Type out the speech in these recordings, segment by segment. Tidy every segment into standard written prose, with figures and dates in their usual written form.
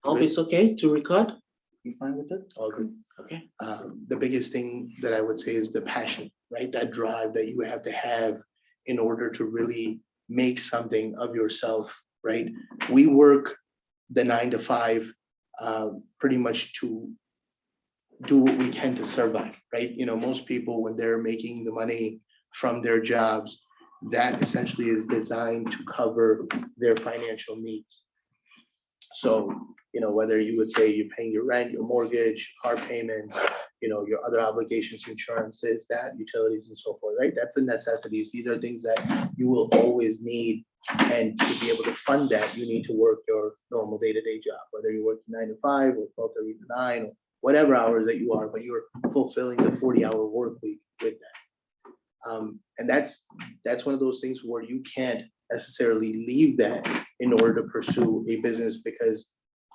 Hope it's okay to record. You fine with it? All good. Okay. The biggest thing that I would say is the passion, right? That drive that you have to have in order to really make something of yourself, right? We work the 9 to 5 pretty much to do what we can to survive, right? You know, most people, when they're making the money from their jobs, that essentially is designed to cover their financial needs. So, you know, whether you would say you're paying your rent, your mortgage, car payments, you know, your other obligations, insurances, that, utilities and so forth, right? That's the necessities. These are things that you will always need. And to be able to fund that, you need to work your normal day-to-day job, whether you're working 9 to 5 or 12:30 to 9, or whatever hours that you are, but you're fulfilling the 40-hour work week with that. And that's one of those things where you can't necessarily leave that in order to pursue a business, because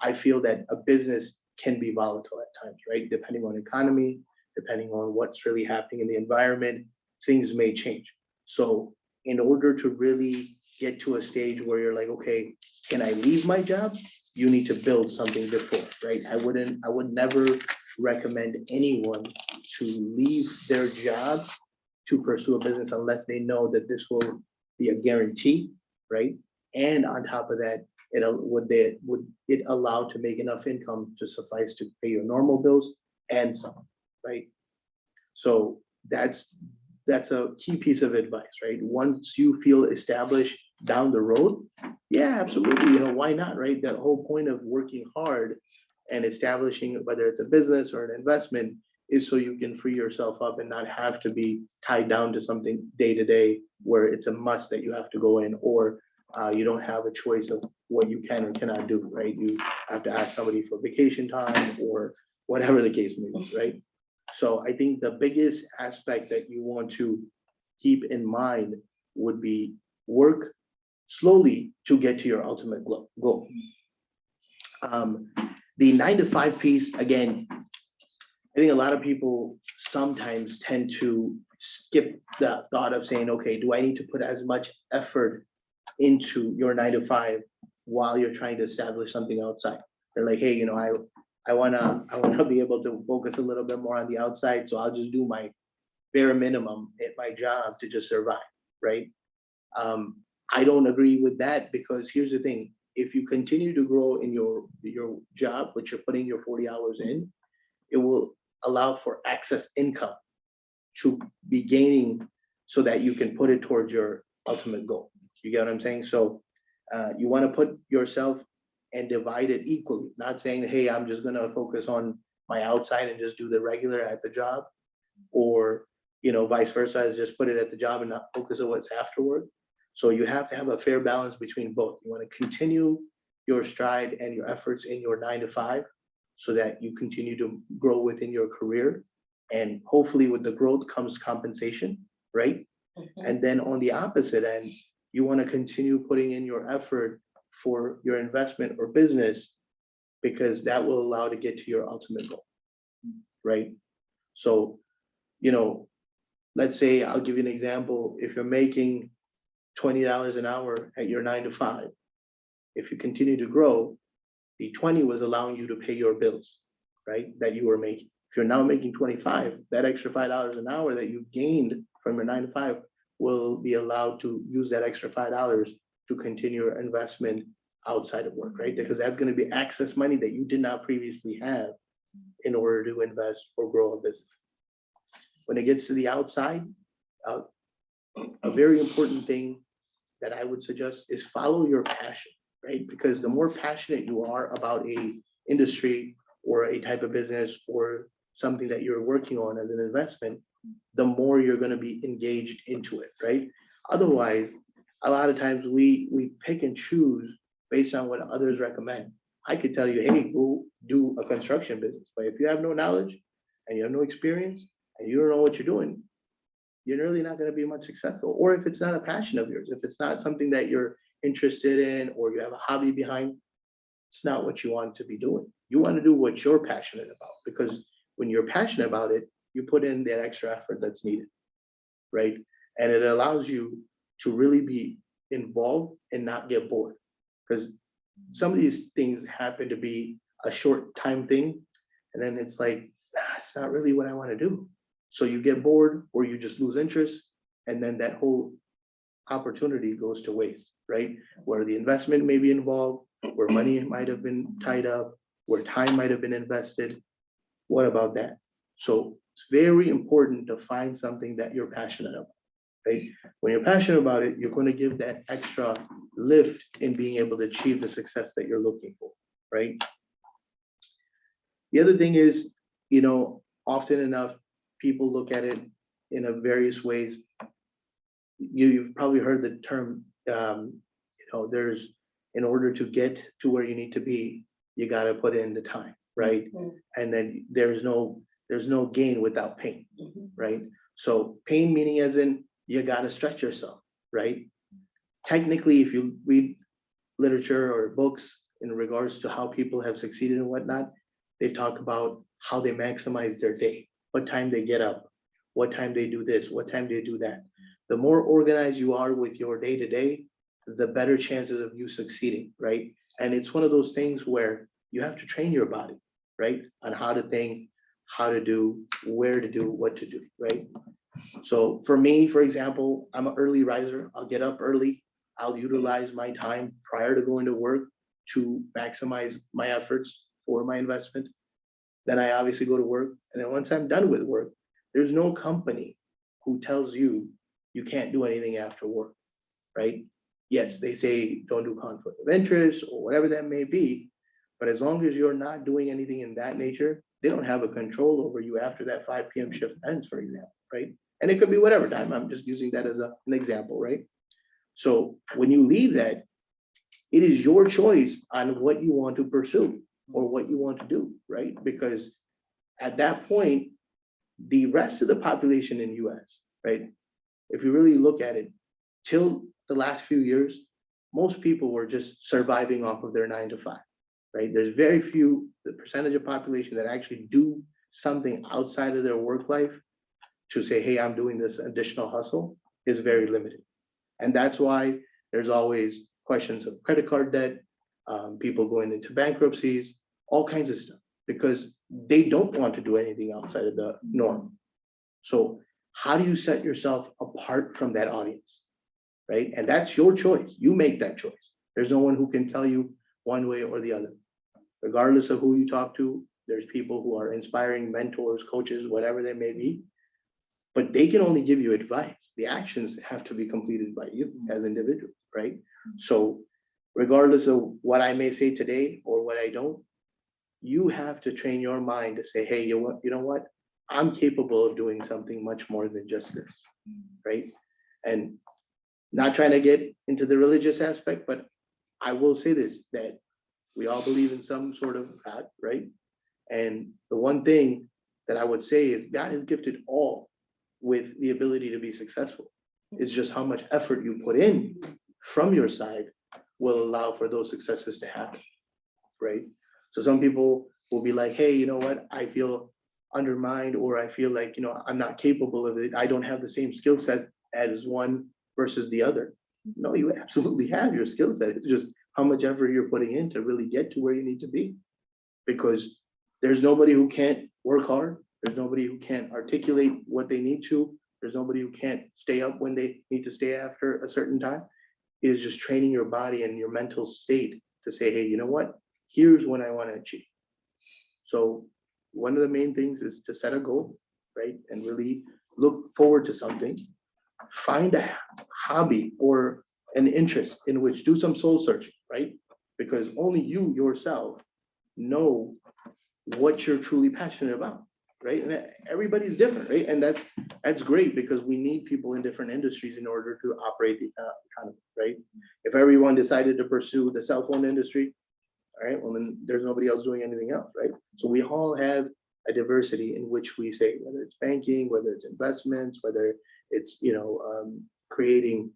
I feel that a business can be volatile at times, right? Depending on economy, depending on what's really happening in the environment, things may change. So in order to really get to a stage where you're like, okay, can I leave my job? You need to build something before, right? I would never recommend anyone to leave their job to pursue a business unless they know that this will be a guarantee, right? And on top of that, would it allow to make enough income to suffice to pay your normal bills and some, right? So that's a key piece of advice, right? Once you feel established down the road, yeah, absolutely, you know, why not, right? The whole point of working hard and establishing, whether it's a business or an investment, is so you can free yourself up and not have to be tied down to something day to day where it's a must that you have to go in, or you don't have a choice of what you can or cannot do, right? You have to ask somebody for vacation time or whatever the case may be, right? So I think the biggest aspect that you want to keep in mind would be work slowly to get to your ultimate goal. The 9 to 5 piece, again, I think a lot of people sometimes tend to skip the thought of saying, okay, do I need to put as much effort into your 9 to 5 while you're trying to establish something outside? They're like, hey, you know, I wanna be able to focus a little bit more on the outside, so I'll just do my bare minimum at my job to just survive, right? I don't agree with that, because here's the thing: if you continue to grow in your job, which you're putting your 40 hours in, it will allow for excess income to be gaining so that you can put it towards your ultimate goal. You get what I'm saying? So you want to put yourself and divide it equally, not saying, hey, I'm just going to focus on my outside and just do the regular at the job, or, you know, vice versa, is just put it at the job and not focus on what's afterward. So you have to have a fair balance between both. You want to continue your stride and your efforts in your 9 to 5 so that you continue to grow within your career. And hopefully with the growth comes compensation, right? And then on the opposite end, you want to continue putting in your effort for your investment or business, because that will allow to get to your ultimate goal, right? So, you know, let's say, I'll give you an example. If you're making $20 an hour at your 9 to 5, if you continue to grow, the 20 was allowing you to pay your bills, right? That you were making. If you're now making 25, that extra $5 an hour that you gained from your 9 to 5 will be allowed to use that extra $5 to continue your investment outside of work, right? Because that's going to be excess money that you did not previously have in order to invest or grow a business. When it gets to the outside, a very important thing that I would suggest is follow your passion, right? Because the more passionate you are about a industry or a type of business or something that you're working on as an investment, the more you're going to be engaged into it, right? Otherwise, a lot of times we pick and choose based on what others recommend. I could tell you, hey, go do a construction business, but if you have no knowledge and you have no experience and you don't know what you're doing, you're really not going to be much successful. Or if it's not a passion of yours, if it's not something that you're interested in or you have a hobby behind, it's not what you want to be doing. You want to do what you're passionate about, because when you're passionate about it, you put in that extra effort that's needed, right? And it allows you to really be involved and not get bored. Because Some of these things happen to be a short time thing, and then it's like, it's not really what I want to do. So you get bored or you just lose interest, and then that whole opportunity goes to waste, right? Where the investment may be involved, where money might have been tied up, where time might have been invested. What about that? So it's very important to find something that you're passionate about, right? When you're passionate about it, you're going to give that extra lift in being able to achieve the success that you're looking for, right? The other thing is, often enough, people look at it in a various ways. You've probably heard the term, there's, in order to get to where you need to be, you got to put in the time, right? And then there's no gain without pain, right? So pain meaning as in you got to stretch yourself, right? Technically, if you read literature or books in regards to how people have succeeded and whatnot, they talk about how they maximize their day, what time they get up, what time they do this, what time they do that. The more organized you are with your day to day, the better chances of you succeeding, right? And it's one of those things where you have to train your body, right? On how to think, how to do, where to do, what to do, right? So for me, for example, I'm an early riser. I'll get up early. I'll utilize my time prior to going to work to maximize my efforts for my investment. Then I obviously go to work. And then once I'm done with work, there's no company who tells you you can't do anything after work, right? Yes, they say don't do conflict of interest or whatever that may be. But as long as you're not doing anything in that nature, they don't have a control over you after that 5 p.m. shift ends, for example, right? And it could be whatever time. I'm just using that as an example, right? So when you leave that, it is your choice on what you want to pursue or what you want to do, right? Because at that point, the rest of the population in US, right? If you really look at it, till the last few years, most people were just surviving off of their 9 to 5, right? There's very few, the percentage of population that actually do something outside of their work life to say, hey, I'm doing this additional hustle is very limited. And that's why there's always questions of credit card debt, people going into bankruptcies, all kinds of stuff, because they don't want to do anything outside of the norm. So how do you set yourself apart from that audience, right? And that's your choice. You make that choice. There's no one who can tell you one way or the other. Regardless of who you talk to, there's people who are inspiring mentors, coaches, whatever they may be, but they can only give you advice. The actions have to be completed by you as individuals, right? So regardless of what I may say today or what I don't, you have to train your mind to say, hey, you know what? I'm capable of doing something much more than just this, right? And not trying to get into the religious aspect, but I will say this, that we all believe in some sort of God, right? And the one thing that I would say is God has gifted all with the ability to be successful. It's just how much effort you put in from your side will allow for those successes to happen, right? So some people will be like, hey, you know what? I feel undermined, or I feel like, I'm not capable of it. I don't have the same skill set as one versus the other. No, you absolutely have your skill set. It's just how much effort you're putting in to really get to where you need to be. Because there's nobody who can't work hard. There's nobody who can't articulate what they need to. There's nobody who can't stay up when they need to stay after a certain time. It is just training your body and your mental state to say, hey, you know what? Here's what I want to achieve. So one of the main things is to set a goal, right? And really look forward to something. Find a hobby or an interest in which do some soul searching, right? Because only you yourself know what you're truly passionate about, right? And everybody's different, right? And that's great, because we need people in different industries in order to operate the economy, right? If everyone decided to pursue the cell phone industry, all right, well, then there's nobody else doing anything else, right? So we all have a diversity in which we say, whether it's banking, whether it's investments, whether it's, creating,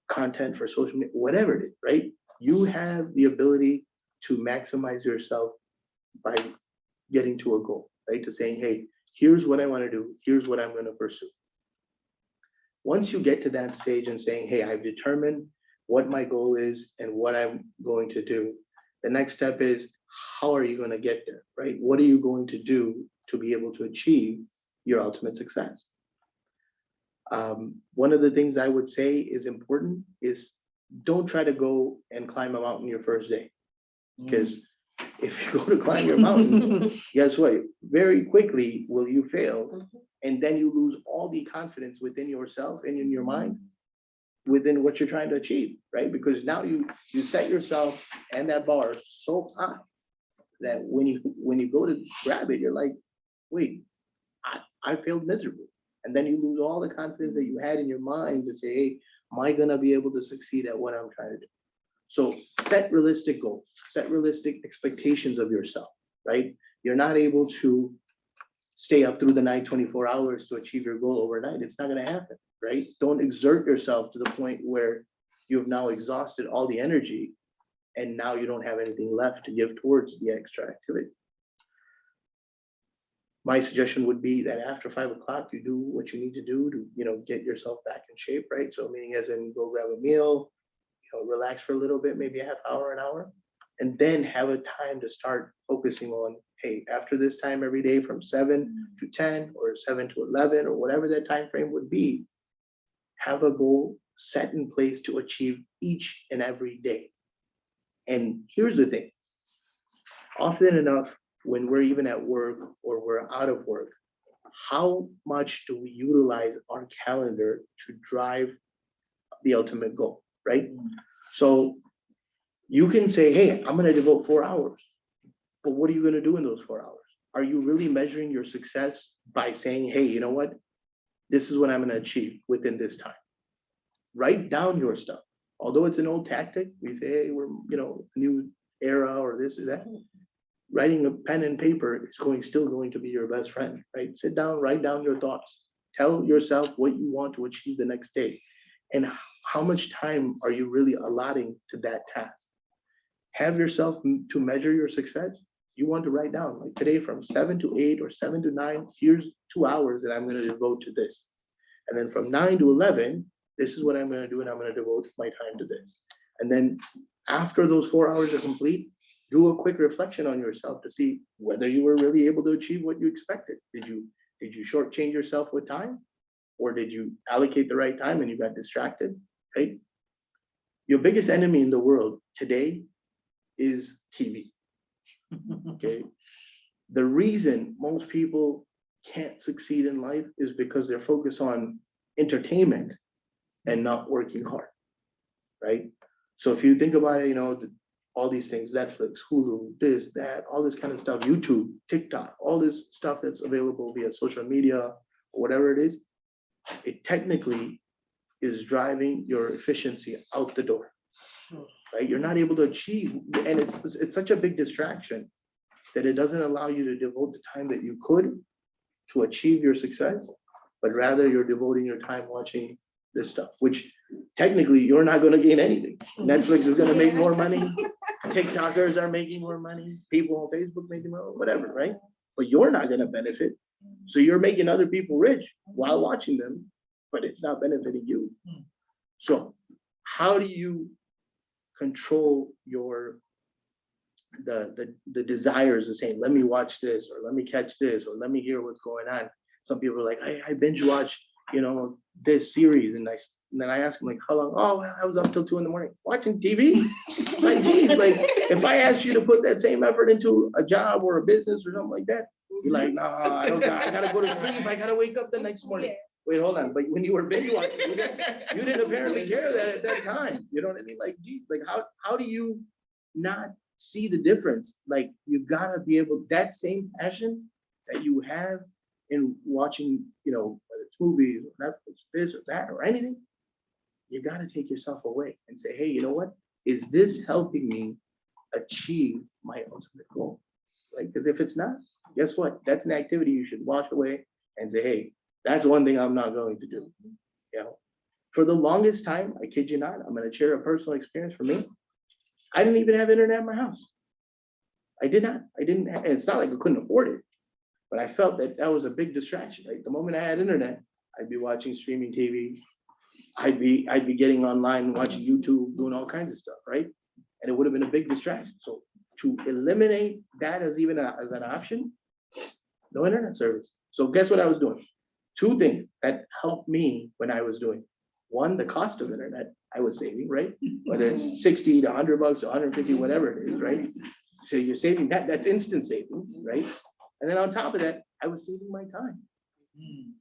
content for social media, whatever it is, right? You have the ability to maximize yourself by getting to a goal, right? To saying, hey, here's what I want to do. Here's what I'm going to pursue. Once you get to that stage and saying, hey, I've determined what my goal is and what I'm going to do. The next step is, how are you going to get there, right? What are you going to do to be able to achieve your ultimate success? One of the things I would say is important is don't try to go and climb a mountain your first day. Because if you go to climb your mountain, guess what? Very quickly will you fail. And then you lose all the confidence within yourself and in your mind within what you're trying to achieve, right? Because now you set yourself and that bar so high that when you go to grab it, you're like, wait, I failed miserably. And then you lose all the confidence that you had in your mind to say, hey, am I gonna be able to succeed at what I'm trying to do? So set realistic goals, set realistic expectations of yourself, right? You're not able to stay up through the night 24 hours to achieve your goal overnight. It's not gonna happen, right? Don't exert yourself to the point where you've now exhausted all the energy and now you don't have anything left to give towards the extra activity. My suggestion would be that after 5 o'clock, you do what you need to do to, get yourself back in shape, right? So meaning as in go grab a meal, relax for a little bit, maybe a half hour, an hour, and then have a time to start focusing on, hey, after this time every day from 7 to 10 or 7 to 11 or whatever that time frame would be, have a goal set in place to achieve each and every day. And here's the thing, often enough, when we're even at work or we're out of work, how much do we utilize our calendar to drive the ultimate goal, right? So you can say, hey, I'm going to devote 4 hours, but what are you going to do in those 4 hours? Are you really measuring your success by saying, hey, you know what? This is what I'm going to achieve within this time. Write down your stuff. Although it's an old tactic, we say, hey, we're, new era or this or that. Writing a pen and paper is still going to be your best friend, right? Sit down, write down your thoughts. Tell yourself what you want to achieve the next day and how much time are you really allotting to that task. Have yourself to measure your success. You want to write down, like today from 7 to 8 or 7 to 9, here's 2 hours that I'm going to devote to this. And then from 9 to 11, this is what I'm going to do, and I'm going to devote my time to this. And then after those 4 hours are complete, do a quick reflection on yourself to see whether you were really able to achieve what you expected. Did you shortchange yourself with time? Or did you allocate the right time and you got distracted, right? Your biggest enemy in the world today is TV, okay? The reason most people can't succeed in life is because they're focused on entertainment and not working hard, right? So if you think about it, all these things, Netflix, Hulu, this, that, all this kind of stuff, YouTube, TikTok, all this stuff that's available via social media or whatever it is, it technically is driving your efficiency out the door, right? You're not able to achieve, and it's such a big distraction that it doesn't allow you to devote the time that you could to achieve your success, but rather you're devoting your time watching this stuff, which technically you're not going to gain anything. Netflix is going to make more money. TikTokers are making more money. People on Facebook making more, whatever, right? But you're not going to benefit. So you're making other people rich while watching them, but it's not benefiting you. So how do you control the desires of saying, let me watch this, or let me catch this, or let me hear what's going on? Some people are like, I binge watch, this series, and then I ask them, like, how long? Oh, well, I was up till 2 a.m. watching TV. Like, geez, like if I asked you to put that same effort into a job or a business or something like that, you're like, nah, I gotta go to sleep. I gotta wake up the next morning. Wait, hold on. But when you were binge watching, you didn't apparently care that at that time. You know what I mean? Like, geez, like how do you not see the difference? Like, you gotta be able, that same passion that you have in watching, whether it's movies or Netflix, this or that or anything, you gotta take yourself away and say, hey, you know what? Is this helping me achieve my ultimate goal? Like, because if it's not, guess what? That's an activity you should wash away and say, hey, that's one thing I'm not going to do. For the longest time, I kid you not, I'm going to share a personal experience for me. I didn't even have internet in my house. I did not. I didn't. And it's not like I couldn't afford it, but I felt that was a big distraction. Like the moment I had internet, I'd be watching streaming TV, I'd be getting online, watching YouTube, doing all kinds of stuff, right? And it would have been a big distraction. So to eliminate that as even as an option, no internet service. So guess what I was doing? Two things that helped me when I was doing. One, the cost of internet I was saving, right? Whether it's 60 to $100 to 150, whatever it is, right? So you're saving that, that's instant savings, right? And then on top of that, I was saving my time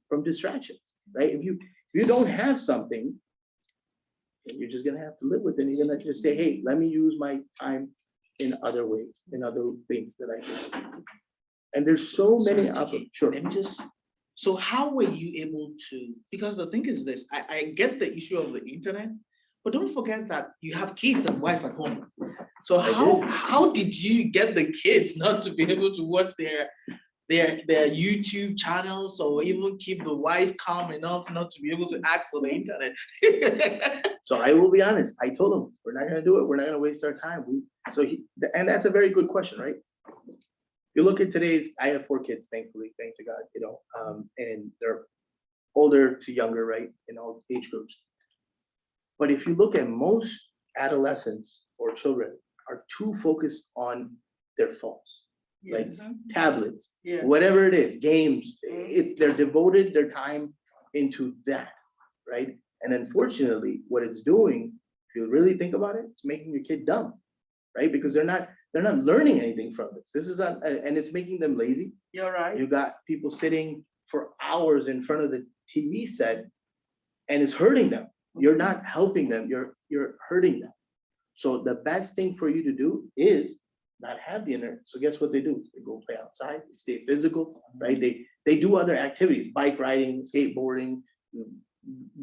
from distractions, right? If you don't have something, then you're just gonna have to live with it. You're gonna just say, hey, let me use my time in other ways, in other things that I can. And there's so many sure. Let me just, so how were you able to, because the thing is this, I get the issue of the internet, but don't forget that you have kids and wife at home. So how did you get the kids not to be able to watch their YouTube channels, or even keep the wife calm enough not to be able to ask for the internet? So I will be honest, I told him, we're not gonna do it, we're not gonna waste our time. And that's a very good question, right? You look at today's, I have 4 kids, thankfully, thank to God, and they're older to younger, right, in all age groups. But if you look at most adolescents or children are too focused on their phones, like tablets, Yeah. whatever it is, games, they're devoted their time into that, right? And unfortunately, what it's doing, if you really think about it, it's making your kid dumb, right? Because they're not learning anything from this. This is not, and it's making them lazy. You're right. You got people sitting for hours in front of the TV set, and it's hurting them. You're not helping them, you're hurting them. So the best thing for you to do is not have the internet. So guess what they do? They go play outside, they stay physical, right? They do other activities, bike riding, skateboarding,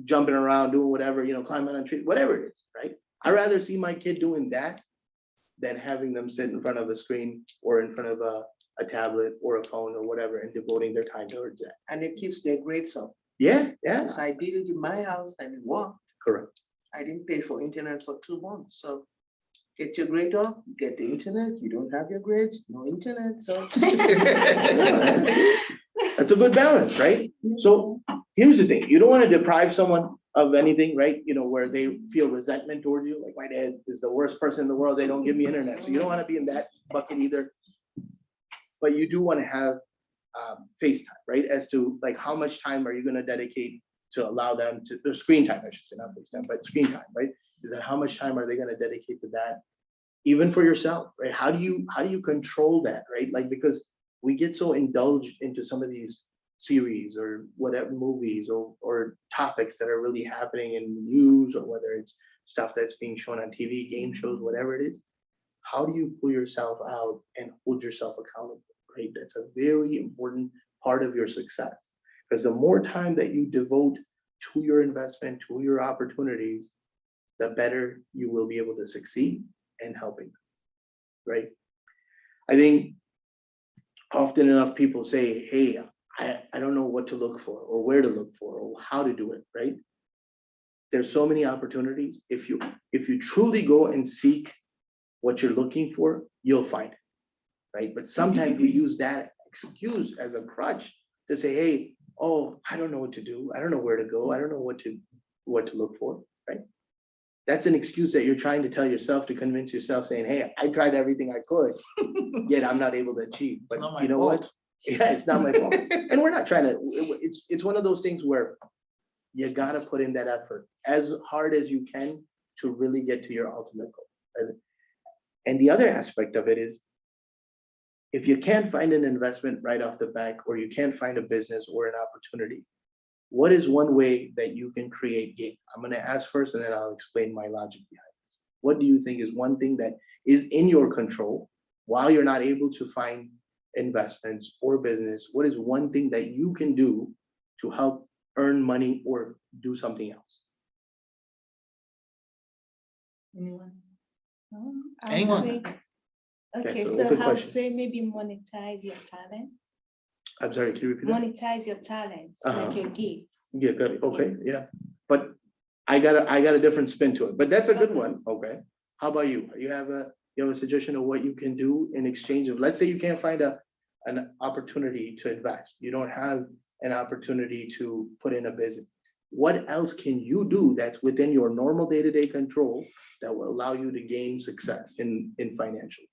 jumping around, doing whatever, climbing on trees, whatever it is, right? I'd rather see my kid doing that than having them sit in front of a screen or in front of a tablet or a phone or whatever and devoting their time towards that. And it keeps their grades up. Yeah, Because I did it in my house and it worked. correct. I didn't pay for internet for 2 months. So get your grade up, get the internet. You don't have your grades, no internet. So That's a good balance, right? So here's the thing, you don't want to deprive someone of anything, right? Where they feel resentment towards you, like my dad is the worst person in the world, they don't give me internet. So you don't want to be in that bucket either. But you do want to have FaceTime, right? As to like how much time are you going to dedicate to allow them to their screen time, I should say, not FaceTime, but screen time, right? Is that how much time are they going to dedicate to that? Even for yourself, right? How do you control that, right? Like, because we get so indulged into some of these series or whatever movies or topics that are really happening in the news, or whether it's stuff that's being shown on TV, game shows, whatever it is. How do you pull yourself out and hold yourself accountable, right? That's a very important part of your success, because the more time that you devote to your investment, to your opportunities, the better you will be able to succeed in helping them, right? I think often enough people say, hey, I don't know what to look for or where to look for or how to do it, right? There's so many opportunities. If you truly go and seek what you're looking for, you'll find it, right? But sometimes we use that excuse as a crutch to say, hey, oh, I don't know what to do. I don't know where to go. I don't know what to look for, right? That's an excuse that you're trying to tell yourself to convince yourself, saying, hey, I tried everything I could, yet I'm not able to achieve. But you know what? Yeah, it's not my fault. And we're not trying to, it's one of those things where you gotta put in that effort as hard as you can to really get to your ultimate goal. Right? And the other aspect of it is, if you can't find an investment right off the bat, or you can't find a business or an opportunity, what is one way that you can create gain? I'm going to ask first, and then I'll explain my logic behind this. What do you think is one thing that is in your control while you're not able to find investments or business? What is one thing that you can do to help earn money or do something else? Anyone? I would Anyone? say- Okay, so so open I question. would say maybe monetize your talent, I'm sorry, can you repeat that? monetize your talents, like Uh-huh. your gift. Yeah, good. Okay, yeah. But I got a different spin to it, but that's a good one. Okay. How about you? You have a suggestion of what you can do in exchange of, let's say you can't find an opportunity to invest. You don't have an opportunity to put in a business. what else can you do that's within your normal day-to-day control that will allow you to gain success in financial?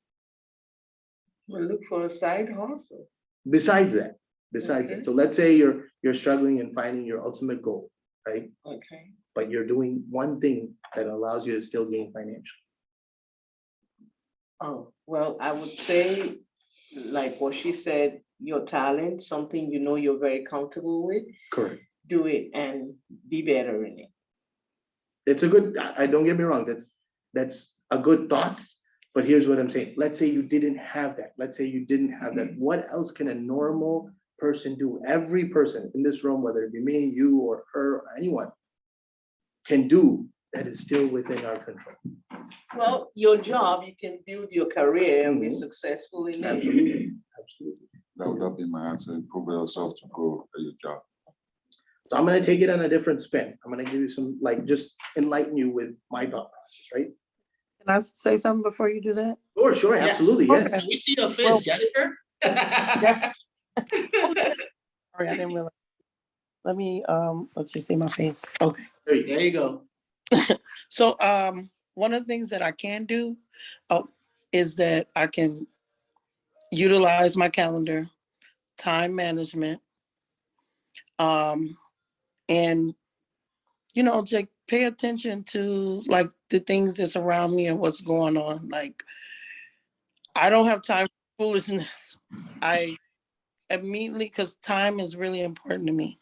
Well, look for a side hustle. Besides that, Okay. so let's say you're struggling in finding your ultimate goal, right? Okay. But you're doing one thing that allows you to still gain financial. Oh, well, I would say, like what she said, your talent, something you know you're very comfortable with, Correct. do it and be better in it. It's a good, I don't get me wrong, that's a good thought. But here's what I'm saying. Let's say you didn't have that. Let's say you didn't have that. What else can a normal person do? Every person in this room, whether it be me, you, or her, or anyone, can do that is still within our control. Well, your job, you can build your career and be Mhm. successful in it. Absolutely, absolutely. That would be my answer. Improve yourself to grow at your job. So I'm gonna take it on a different spin. I'm gonna give you some, like, just enlighten you with my thought process, right? Can I say something before you do that? Sure, sure, Yes. absolutely, yes. Okay. Can we see your face, Well- Jennifer? Sorry, I didn't realize. Let me let you see my face. Okay. There you go. There you go. So one of the things that I can do is that I can utilize my calendar, time management, and just pay attention to like the things that's around me and what's going on. Like I don't have time for foolishness. I immediately, because time is really important to me.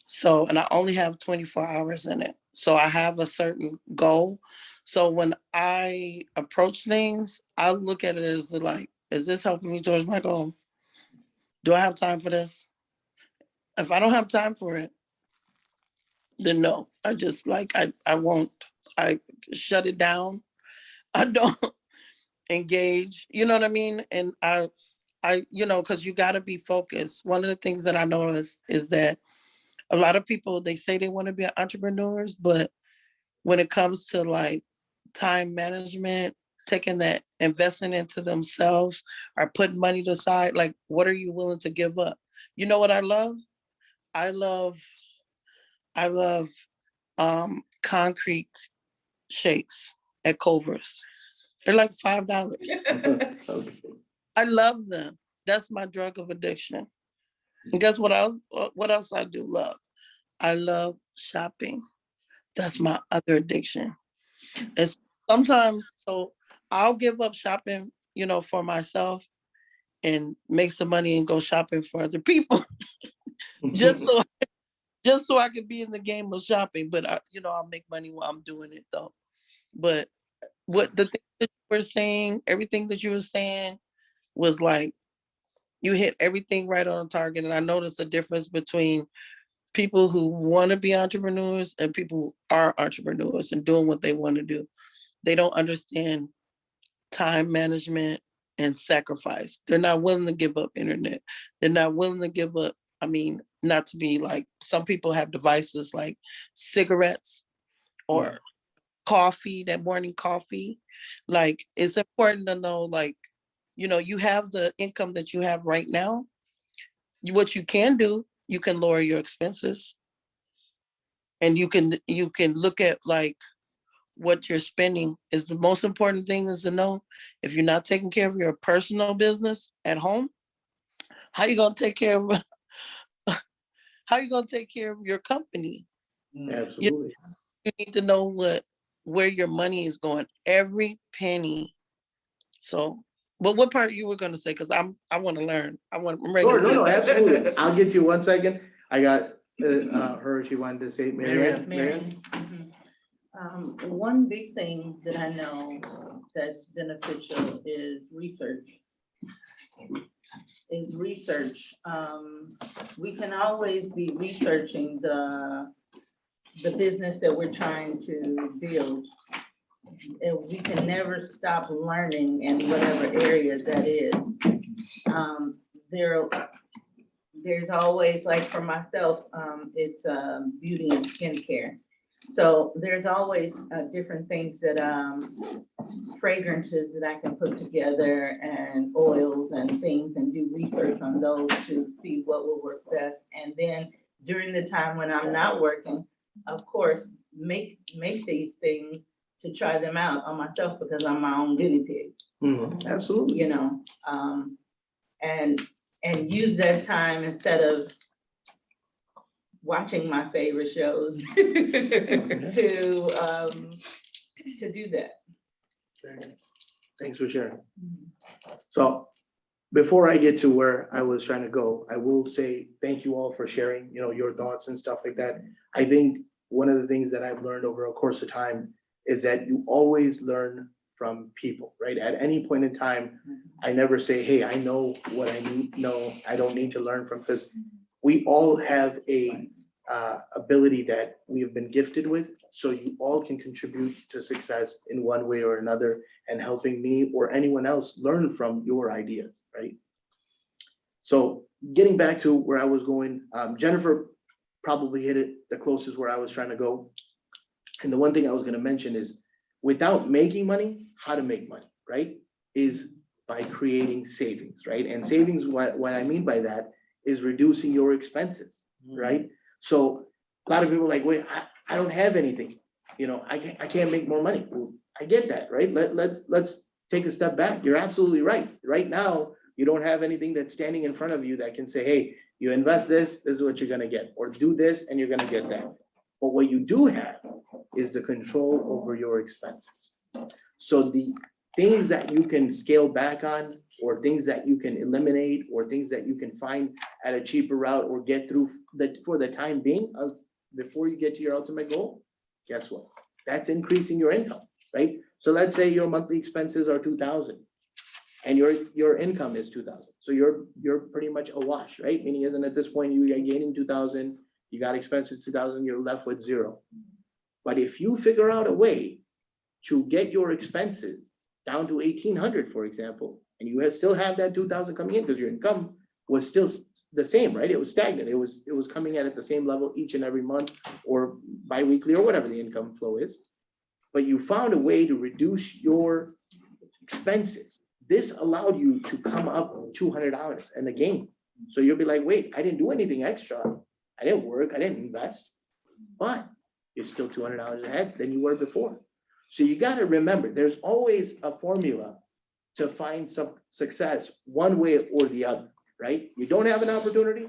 So, and I only have 24 hours in it. So I have a certain goal. So when I approach things, I look at it as like, is this helping me towards my goal? Do I have time for this? If I don't have time for it, then no. I just like, I won't, I shut it down. I don't engage, you know what I mean? And because you got to be focused. One of the things that I noticed is that a lot of people, they say they want to be entrepreneurs, but when it comes to like time management, taking that, investing into themselves or putting money to the side, like what are you willing to give up? You know what I love? I love, I love concrete shakes at Culver's. They're like $5. Okay. I love them. That's my drug of addiction. And guess what else I do love? I love shopping. That's my other addiction. It's sometimes so I'll give up shopping, for myself and make some money and go shopping for other people just so I can be in the game of shopping. But I'll make money while I'm doing it though. But what the thing that you were saying, everything that you were saying was like you hit everything right on target. And I noticed the difference between people who want to be entrepreneurs and people who are entrepreneurs and doing what they want to do. They don't understand time management and sacrifice. They're not willing to give up internet. They're not willing to give up. I mean, not to be like some people have devices like cigarettes or coffee, that morning coffee. Like it's important to know, like, you have the income that you have right now. What you can do, you can lower your expenses and you can look at like what you're spending. Is the most important thing is to know if you're not taking care of your personal business at home, how you gonna take care of how you gonna take care of your company? You, Absolutely. you need to know where your money is going, every penny. So, but what part you were gonna say? Because I want to learn. I'm ready Sure, to no, get. absolutely. I'll get you 1 second. I got her, she wanted to say, Marianne. Marion. One big thing that I know that's beneficial is research. We can always be researching the business that we're trying to build. And we can never stop learning in whatever area that is. There's always, like for myself, it's beauty and skincare. So there's always different things that fragrances that I can put together and oils and things and do research on those to see what will work best. And then during the time when I'm not working, of course, make these things to try them out on myself because I'm my own guinea pig, Absolutely. you know? And use that time instead of watching my favorite shows to do that. Thanks for sharing. So before I get to where I was trying to go, I will say thank you all for sharing, your thoughts and stuff like that. I think one of the things that I've learned over a course of time is that you always learn from people, right? At any point in time, I never say, hey, I know what I need. No, I don't need to learn from, because we all have a ability that we have been gifted with. So you all can contribute to success in one way or another, and helping me or anyone else learn from your ideas, right? So getting back to where I was going, Jennifer probably hit it the closest where I was trying to go. And the one thing I was going to mention is, without making money, how to make money, right? Is by creating savings, right? And savings, what I mean by that is reducing your expenses, right? So a lot of people are like, wait, I don't have anything, I can't make more money. Well, I get that, right? Let's take a step back. You're absolutely right. Right now, you don't have anything that's standing in front of you that can say, hey, you invest this is what you're gonna get, or do this and you're gonna get that. But what you do have is the control over your expenses. So the things that you can scale back on, or things that you can eliminate, or things that you can find at a cheaper route or get through for the time being, before you get to your ultimate goal, guess what? That's increasing your income, right? So let's say your monthly expenses are 2,000 and your income is 2,000. So you're pretty much a wash, right? Meaning, isn't at this point you are gaining 2,000, you got expenses 2,000, you're left with zero. But if you figure out a way to get your expenses down to 1,800, for example, and you still have that 2,000 coming in, because your income was still the same, right? It was stagnant. It was coming in at the same level each and every month, or biweekly, or whatever the income flow is. But you found a way to reduce your expenses. This allowed you to come up $200 in the game. So you'll be like, wait, I didn't do anything extra. I didn't work, I didn't invest, but you're still $200 ahead than you were before. So you got to remember, there's always a formula to find some success one way or the other, right? You don't have an opportunity,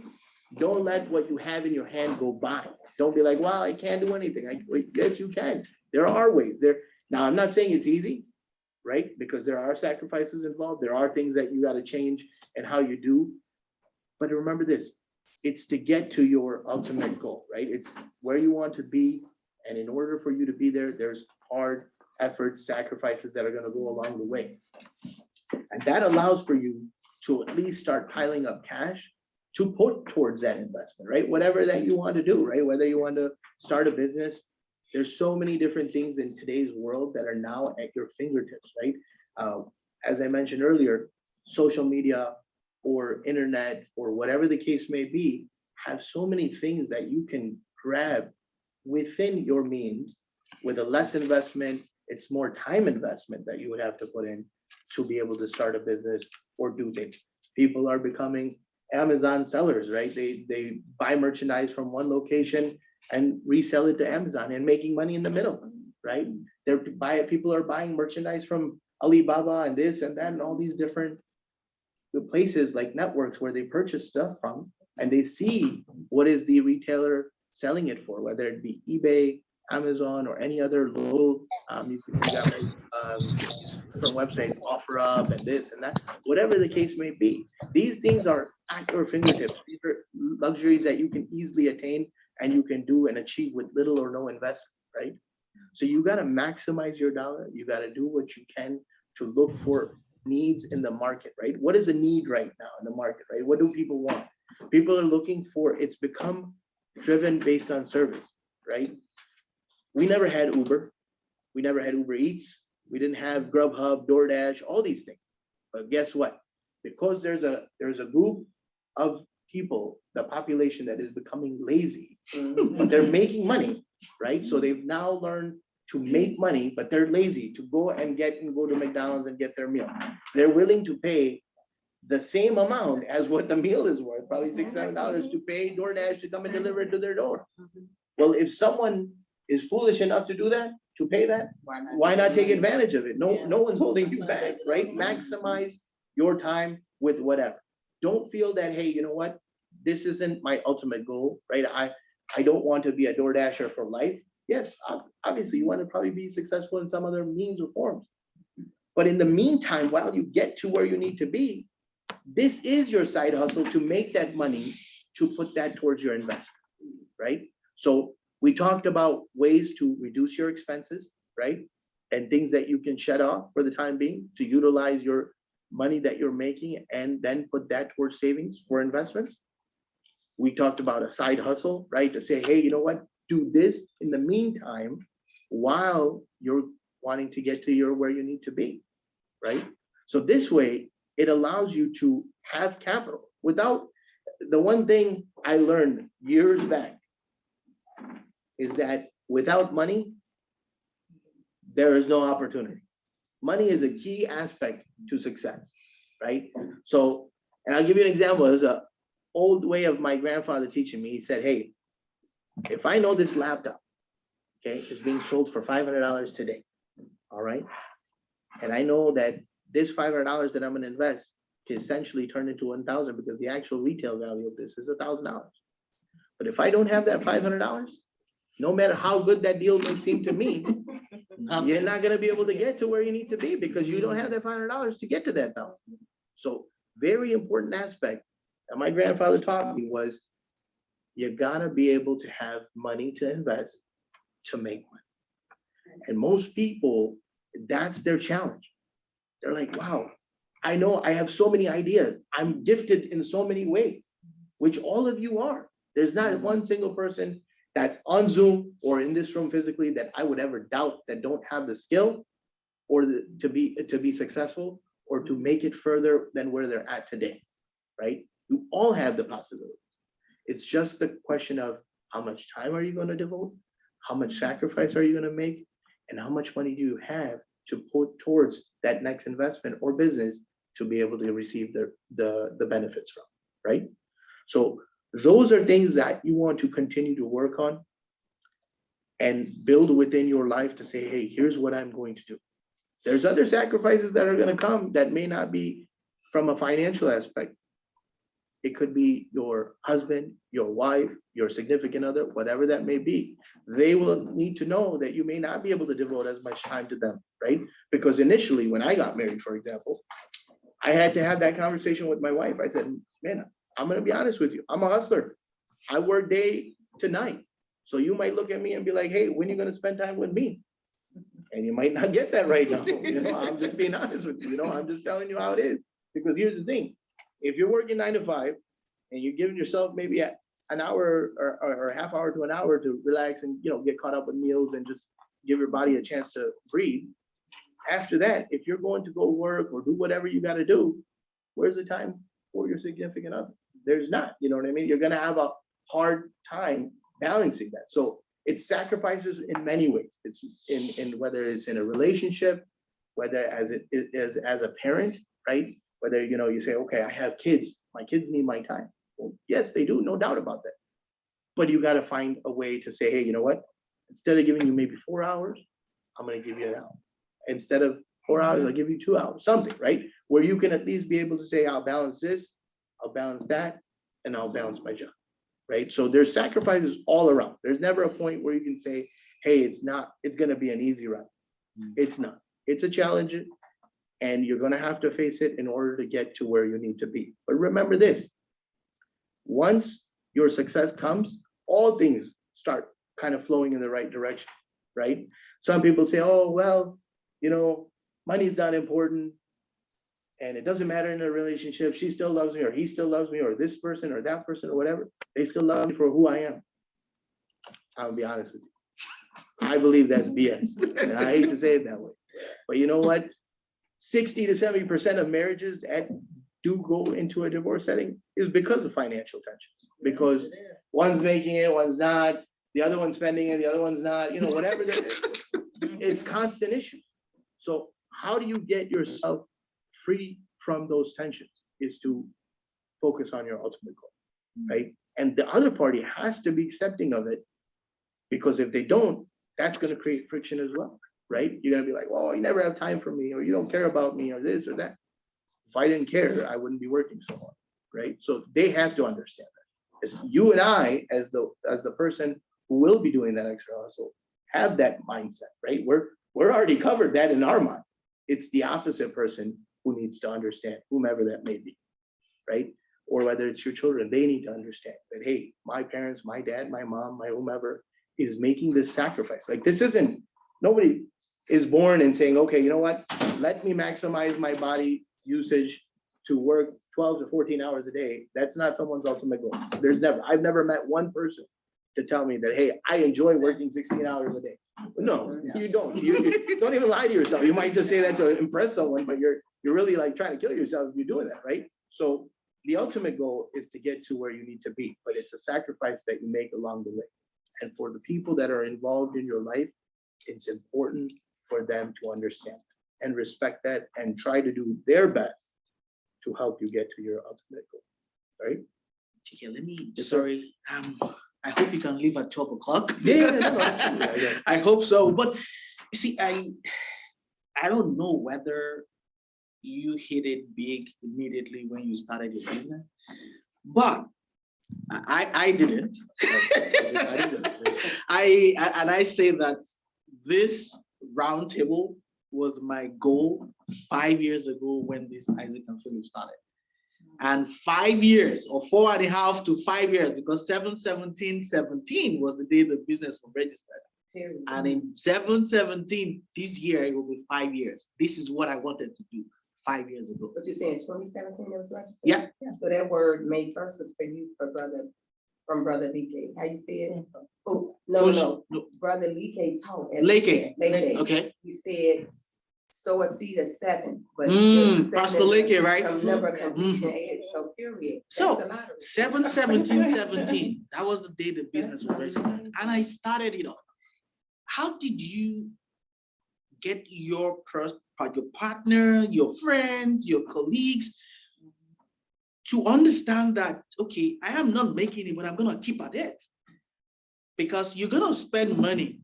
don't let what you have in your hand go by. Don't be like, well, I can't do anything. I guess you can. There are ways there. Now, I'm not saying it's easy, right? Because there are sacrifices involved. There are things that you got to change and how you do. But remember this, it's to get to your ultimate goal, right? It's where you want to be. And in order for you to be there, there's hard efforts, sacrifices that are going to go along the way. And that allows for you to at least start piling up cash to put towards that investment, right? Whatever that you want to do, right? Whether you want to start a business, there's so many different things in today's world that are now at your fingertips, right? As I mentioned earlier, social media or internet or whatever the case may be, have so many things that you can grab within your means with a less investment. It's more time investment that you would have to put in to be able to start a business or do things. People are becoming Amazon sellers, right? They buy merchandise from one location and resell it to Amazon and making money in the middle, right? People are buying merchandise from Alibaba and this and that and all these different places like networks where they purchase stuff from, and they see what is the retailer selling it for, whether it be eBay, Amazon, or any other local, you got different websites, OfferUp and this and that, whatever the case may be. These things are at your fingertips. These are luxuries that you can easily attain and you can do and achieve with little or no investment, right? So you got to maximize your dollar. You got to do what you can to look for needs in the market, right? What is a need right now in the market, right? What do people want? People are looking for, it's become driven based on service, right? We never had Uber. We never had Uber Eats. We didn't have Grubhub, DoorDash, all these things. But guess what? Because there's a group of people, the population that is becoming lazy, but they're making money, right? So they've now learned to make money, but they're lazy to go to McDonald's and get their meal. They're willing to pay the same amount as what the meal is worth, probably $6, $7 to pay DoorDash to come and deliver it to their door. Well, if someone is foolish enough to do that, to pay that, why not take advantage of it? No, Yeah. no one's holding you back, right? Maximize your time with whatever. Don't feel that, hey, you know what? This isn't my ultimate goal, right? I don't want to be a door dasher for life. Yes, obviously you want to probably be successful in some other means or forms. But in the meantime, while you get to where you need to be, this is your side hustle to make that money, to put that towards your investment, right? So we talked about ways to reduce your expenses, right? And things that you can shut off for the time being to utilize your money that you're making and then put that towards savings for investments. We talked about a side hustle, right? To say, hey, you know what? Do this in the meantime while you're wanting to get to your where you need to be, right? So this way, it allows you to have capital without, the one thing I learned years back is that without money, there is no opportunity. Money is a key aspect to success, right? So, and I'll give you an example. There's an old way of my grandfather teaching me. He said, hey, if I know this laptop, okay, is being sold for $500 today, all right? And I know that this $500 that I'm gonna invest can essentially turn into 1,000 because the actual retail value of this is $1,000. But if I don't have that $500, no matter how good that deal may seem to me, you're not gonna be able to get to where you need to be because you don't have that $500 to get to that 1,000. So very important aspect that my grandfather taught me was you gotta be able to have money to invest to make money. And most people, that's their challenge. They're like, wow, I know I have so many ideas. I'm gifted in so many ways, which all of you are. There's not one single person that's on Zoom or in this room physically that I would ever doubt that don't have the skill or to be successful or to make it further than where they're at today, right? You all have the possibility. It's just the question of how much time are you going to devote? How much sacrifice are you going to make? And how much money do you have to put towards that next investment or business to be able to receive the benefits from, right? So those are things that you want to continue to work on and build within your life to say, hey, here's what I'm going to do. There's other sacrifices that are going to come that may not be from a financial aspect. It could be your husband, your wife, your significant other, whatever that may be. They will need to know that you may not be able to devote as much time to them, right? Because initially, when I got married, for example, I had to have that conversation with my wife. I said, man, I'm going to be honest with you. I'm a hustler. I work day to night. So you might look at me and be like, hey, when are you going to spend time with me? And you might not get that right now. You know, I'm just being honest with you. You know, I'm just telling you how it is. Because here's the thing. If you're working 9 to 5 and you're giving yourself maybe an hour or a half hour to an hour to relax and, you know, get caught up with meals and just give your body a chance to breathe. After that, if you're going to go work or do whatever you got to do, where's the time for your significant other? There's not, you know what I mean? You're going to have a hard time balancing that. So it's sacrifices in many ways. It's in whether it's in a relationship, whether as it is as a parent, right? Whether, you know, you say, okay, I have kids, my kids need my time. Well, yes, they do, no doubt about that. But you got to find a way to say, hey, you know what? Instead of giving you maybe 4 hours, I'm going to give you an hour. Instead of 4 hours, I'll give you 2 hours, something, right? Where you can at least be able to say, I'll balance this, I'll balance that, and I'll balance my job, right? So there's sacrifices all around. There's never a point where you can say, hey, it's going to be an easy ride. It's not. It's a challenge. And you're going to have to face it in order to get to where you need to be. But remember this, once your success comes, all things start kind of flowing in the right direction, right? Some people say, oh, well, you know, money's not important and it doesn't matter in a relationship. She still loves me or he still loves me or this person or that person or whatever. They still love me for who I am. I'll be honest with you. I believe that's BS. And I hate to say it that way. But you know what? 60 to 70% of marriages that do go into a divorce setting is because of financial tensions. Because one's making it, one's not, the other one's spending it, the other one's not, you know, whatever. It's constant issues. So how do you get yourself free from those tensions is to focus on your ultimate goal, right? And the other party has to be accepting of it Because if they don't, that's gonna create friction as well, right? You're gonna be like, well, you never have time for me, or you don't care about me, or this or that. If I didn't care, I wouldn't be working so hard, right? So they have to understand that. It's you and I, as the person who will be doing that extra hustle, have that mindset, right? We're already covered that in our mind. It's the opposite person who needs to understand, whomever that may be, right? Or whether it's your children, they need to understand that, hey, my parents, my dad, my mom, my whomever is making this sacrifice. Like this isn't, nobody is born and saying, okay, you know what? Let me maximize my body usage to work 12 to 14 hours a day. That's not someone's ultimate goal. I've never met one person to tell me that, hey, I enjoy working 16 hours a day. No, you don't. You don't even lie to yourself. You might just say that to impress someone, but you're really like trying to kill yourself if you're doing that, right? So the ultimate goal is to get to where you need to be, but it's a sacrifice that you make along the way. And for the people that are involved in your life, it's important for them to understand and respect that and try to do their best to help you get to your ultimate goal, right? Okay, let me, Yes, sir. sorry, I hope you can leave at 12 o'clock. Yeah, no, absolutely, I get it. I hope so, but you see, I don't know whether you hit it big immediately when you started your business, but I didn't. I say that this roundtable was my goal 5 years ago when this Isaac and Philip started. And 5 years, or 4.5 to 5 years, because 7/17/17 was the day the business was registered. And in 7/17, this year, it will be 5 years. This is what I wanted to do 5 years ago. But you saying 2017 it was registered? Yeah. So that word May 1st was for you, from Brother Lee. How you say it? Oh, no. Brother Lee taught. Leke. Leke. Okay. He said, sow a seed of 7. But Pastor Leke, right? Number completion 8, so period. So, That's a lottery. 7/17/17, that was the day the business was registered. And I started it off. How did you get your partner, your friends, your colleagues to understand that, okay, I am not making it, but I'm gonna keep at it? Because you're gonna spend money,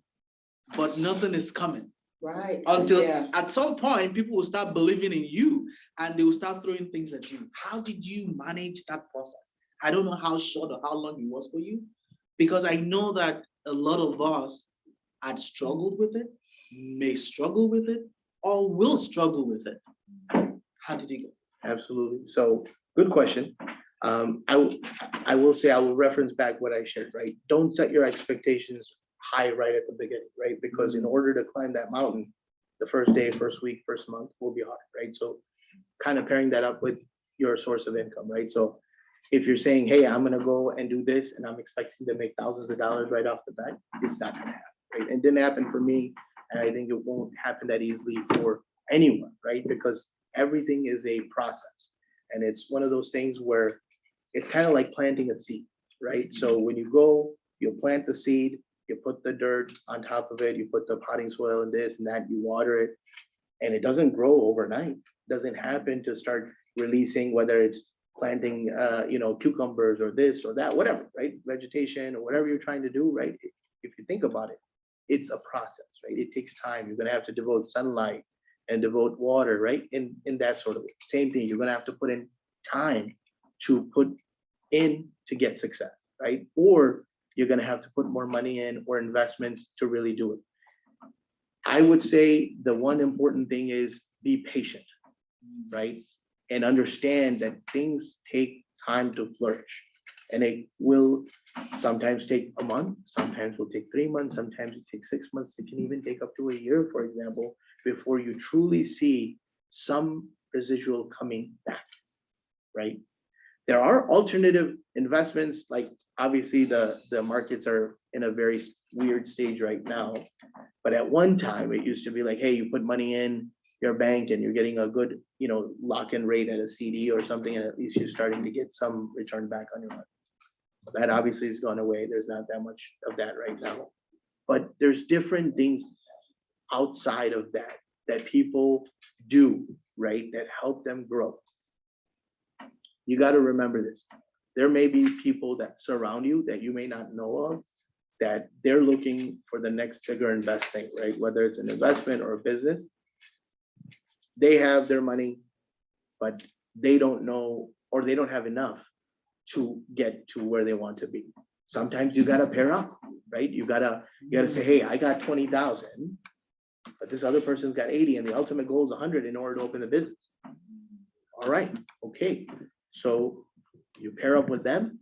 but nothing is coming. Right. Until Yeah. at some point, people will start believing in you and they will start throwing things at you. How did you manage that process? I don't know how short or how long it was for you, because I know that a lot of us had struggled with it, may struggle with it, or will struggle with it. How did it go? Absolutely. So good question. I will say, I will reference back what I shared, right? Don't set your expectations high right at the beginning, right? Because in order to climb that mountain, the first day, first week, first month will be hard, right? So kind of pairing that up with your source of income, right? So if you're saying, hey, I'm gonna go and do this and I'm expecting to make thousands of dollars right off the bat, it's not gonna happen, right? It didn't happen for me, and I think it won't happen that easily for anyone, right? Because everything is a process. And it's one of those things where it's kind of like planting a seed, right? So when you go, you plant the seed, you put the dirt on top of it, you put the potting soil and this and that, you water it, and it doesn't grow overnight. It doesn't happen to start releasing, whether it's planting, cucumbers or this or that, whatever, right? Vegetation or whatever you're trying to do, right? If you think about it, it's a process, right? It takes time. You're gonna have to devote sunlight and devote water, right? In that sort of way. Same thing, you're gonna have to put in time to put in to get success, right? Or you're gonna have to put more money in or investments to really do it. I would say the one important thing is be patient, right? And understand that things take time to flourish. And it will sometimes take a month, sometimes will take 3 months, sometimes it takes 6 months. It can even take up to a year, for example, before you truly see some residual coming back, right? There are alternative investments, like obviously the markets are in a very weird stage right now. But at one time, it used to be like, hey, you put money in your bank and you're getting a good, lock-in rate at a CD or something, and at least you're starting to get some return back on your money. That obviously has gone away. There's not that much of that right now. But there's different things outside of that people do, right, that help them grow. You got to remember this. There may be people that surround you that you may not know of, that they're looking for the next bigger investing, right? Whether it's an investment or a business. They have their money, but they don't know, or they don't have enough to get to where they want to be. Sometimes you gotta pair up, right? You gotta say, hey, I got 20,000, but this other person's got 80 and the ultimate goal is 100 in order to open the business. All right, okay. So you pair up with them,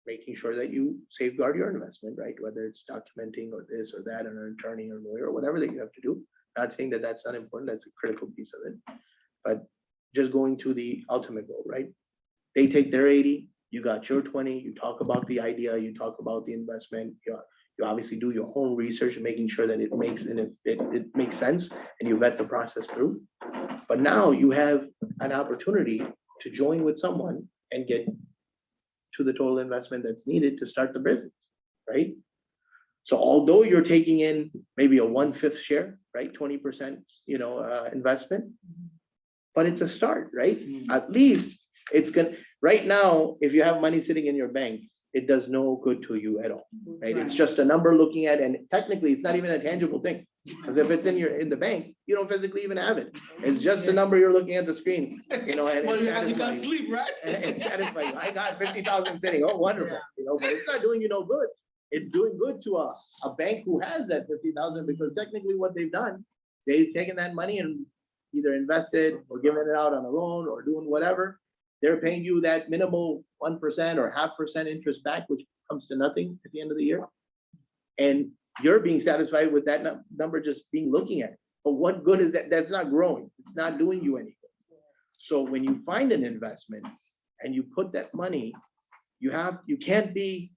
making sure that you safeguard your investment, right? Whether it's documenting or this or that, and an attorney or lawyer or whatever that you have to do. Not saying that that's not important, that's a critical piece of it. But just going to the ultimate goal, right? They take their 80, you got your 20, you talk about the idea, you talk about the investment, you obviously do your own research, making sure that it makes sense, and you vet the process through. But now you have an opportunity to join with someone and get to the total investment that's needed to start the business, right? So although you're taking in maybe a 1/5 share, right, 20%, investment, but it's a start, right? At least it's gonna, right now, if you have money sitting in your bank, it does no good to you at all, right? It's just a number looking at, and technically it's not even a tangible thing. Because if it's in the bank, you don't physically even have it. It's just a number you're looking at the screen, and Well, it's you can't satisfying. sleep, right? And it's satisfying. I got 50,000 sitting, oh, wonderful, but it's not doing you no good. It's doing good to a bank who has that 50,000, because technically what they've done, they've taken that money and either invested or given it out on a loan or doing whatever. They're paying you that minimal 1% or 0.5% interest back, which comes to nothing at the end of the year. And you're being satisfied with that number, just being looking at it. But what good is that? That's not growing. It's not doing you any good. So when you find an investment and you put that money, you can't be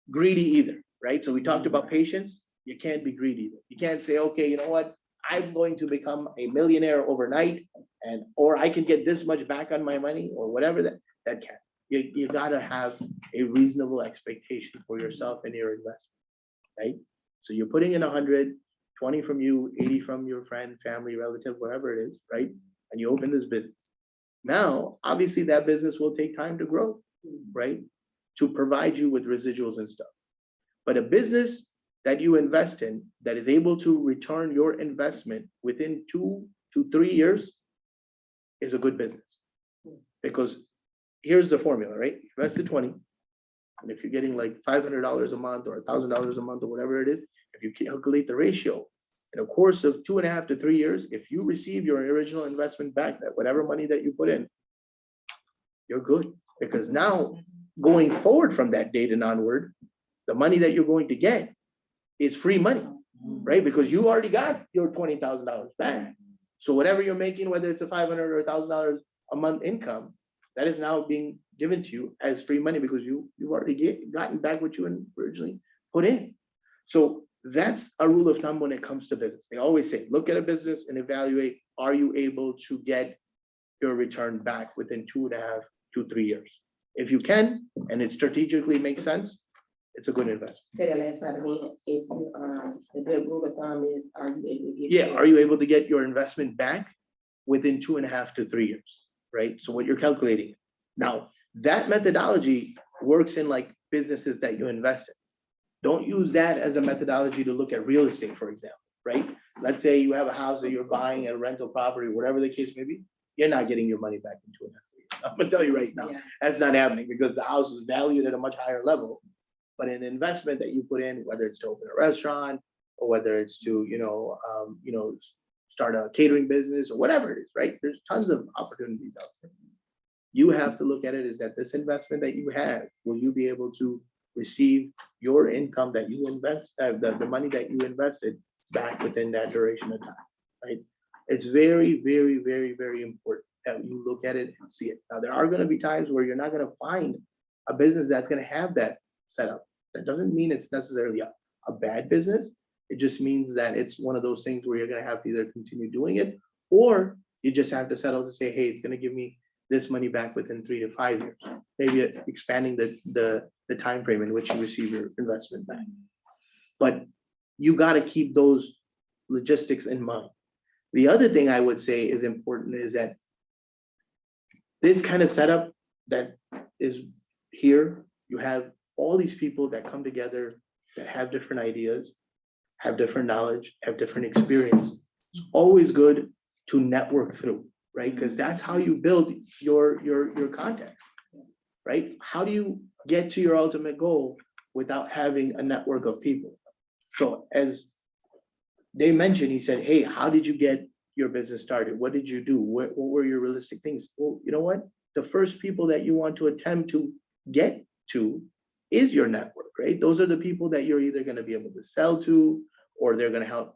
greedy either, right? So we talked about patience. You can't be greedy either. You can't say, okay, you know what? I'm going to become a millionaire overnight, or I can get this much back on my money, or whatever that can. You gotta have a reasonable expectation for yourself and your investment, right? So you're putting in 100, 20 from you, 80 from your friend, family, relative, whatever it is, right? And you open this business. Now, obviously that business will take time to grow, right? To provide you with residuals and stuff. But a business that you invest in that is able to return your investment within 2 to 3 years is a good business. Because here's the formula, right? Invest the 20. And if you're getting like $500 a month or $1,000 a month or whatever it is, if you calculate the ratio, in a course of 2.5 to 3 years, if you receive your original investment back, that whatever money that you put in, you're good. Because now going forward from that date and onward, the money that you're going to get is free money, right? Because you already got your $20,000 back. So whatever you're making, whether it's a $500 or $1,000 a month income, that is now being given to you as free money, because you've already gotten back what you originally put in. So that's a rule of thumb when it comes to business. They always say, look at a business and evaluate, are you able to get your return back within 2.5 to 3 years? If you can, and it strategically makes sense, it's a good investment. Say that last part again. If you, the good rule of thumb is, are you able to get? Yeah, are you able to get your investment back within 2.5 to 3 years, right? So what you're calculating. Now, that methodology works in like businesses that you invest in. Don't use that as a methodology to look at real estate, for example, right? Let's say you have a house that you're buying, a rental property, whatever the case may be, you're not getting your money back in 2.5 years. I'm gonna tell you right now, that's not happening, because the house is valued at a much higher level. But an investment that you put in, whether it's to open a restaurant or whether it's to, start a catering business or whatever it is, right? There's tons of opportunities out there. You have to look at it as that this investment that you have, will you be able to receive your income that you invest, the money that you invested back within that duration of time, right? It's very, very, very, very important that you look at it and see it. Now, there are going to be times where you're not going to find a business that's going to have that setup. That doesn't mean it's necessarily a bad business. It just means that it's one of those things where you're going to have to either continue doing it, or you just have to settle to say, hey, it's going to give me this money back within 3 to 5 years. Maybe it's expanding the time frame in which you receive your investment back. But you got to keep those logistics in mind. The other thing I would say is important is that this kind of setup that is here, you have all these people that come together that have different ideas, have different knowledge, have different experience. It's always good to network through, right? Because that's how you build your context, right? How do you get to your ultimate goal without having a network of people? So as they mentioned, he said, hey, how did you get your business started? What did you do? What were your realistic things? Well, you know what? The first people that you want to attempt to get to is your network, right? Those are the people that you're either going to be able to sell to, or they're going to help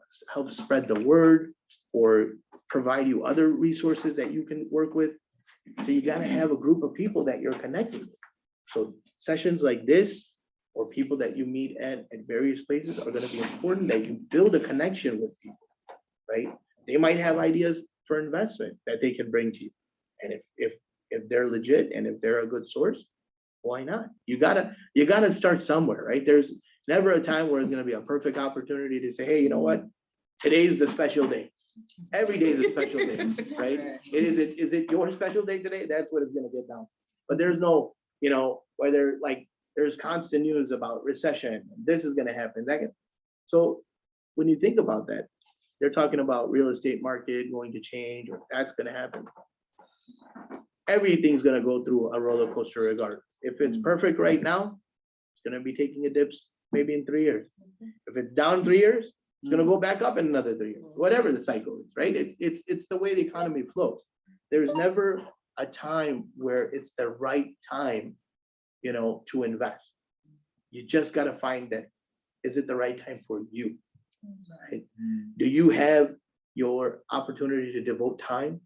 spread the word, or provide you other resources that you can work with. So you got to have a group of people that you're connecting with. So sessions like this, or people that you meet at various places, are going to be important, that you build a connection with people, right? They might have ideas for investment that they can bring to you. And if they're legit and if they're a good source, why not? You gotta start somewhere, right? There's never a time where it's gonna be a perfect opportunity to say, hey, you know what? Today is the special day. Every day is a special day, right? Is it your special day today? That's what it's gonna get down. But there's no, whether like there's constant news about recession, this is gonna happen, that can. So when you think about that, they're talking about real estate market going to change, or that's gonna happen. Everything's gonna go through a roller coaster regardless. If it's perfect right now, it's gonna be taking a dip maybe in 3 years. If it's down 3 years, it's gonna go back up in another 3 years, whatever the cycle is, right? It's the way the economy flows. There's never a time where it's the right time, to invest. You just gotta find that, is it the right time for you? Right? Do you have your opportunity to devote time?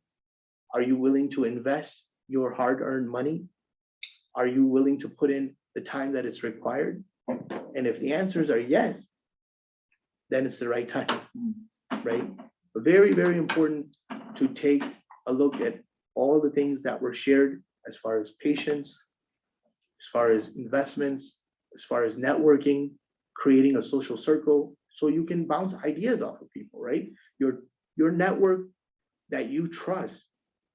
Are you willing to invest your hard-earned money? Are you willing to put in the time that is required? And if the answers are yes, then it's the right time, right? Very, very important to take a look at all the things that were shared as far as patience, as far as investments, as far as networking, creating a social circle, so you can bounce ideas off of people, right? Your network that you trust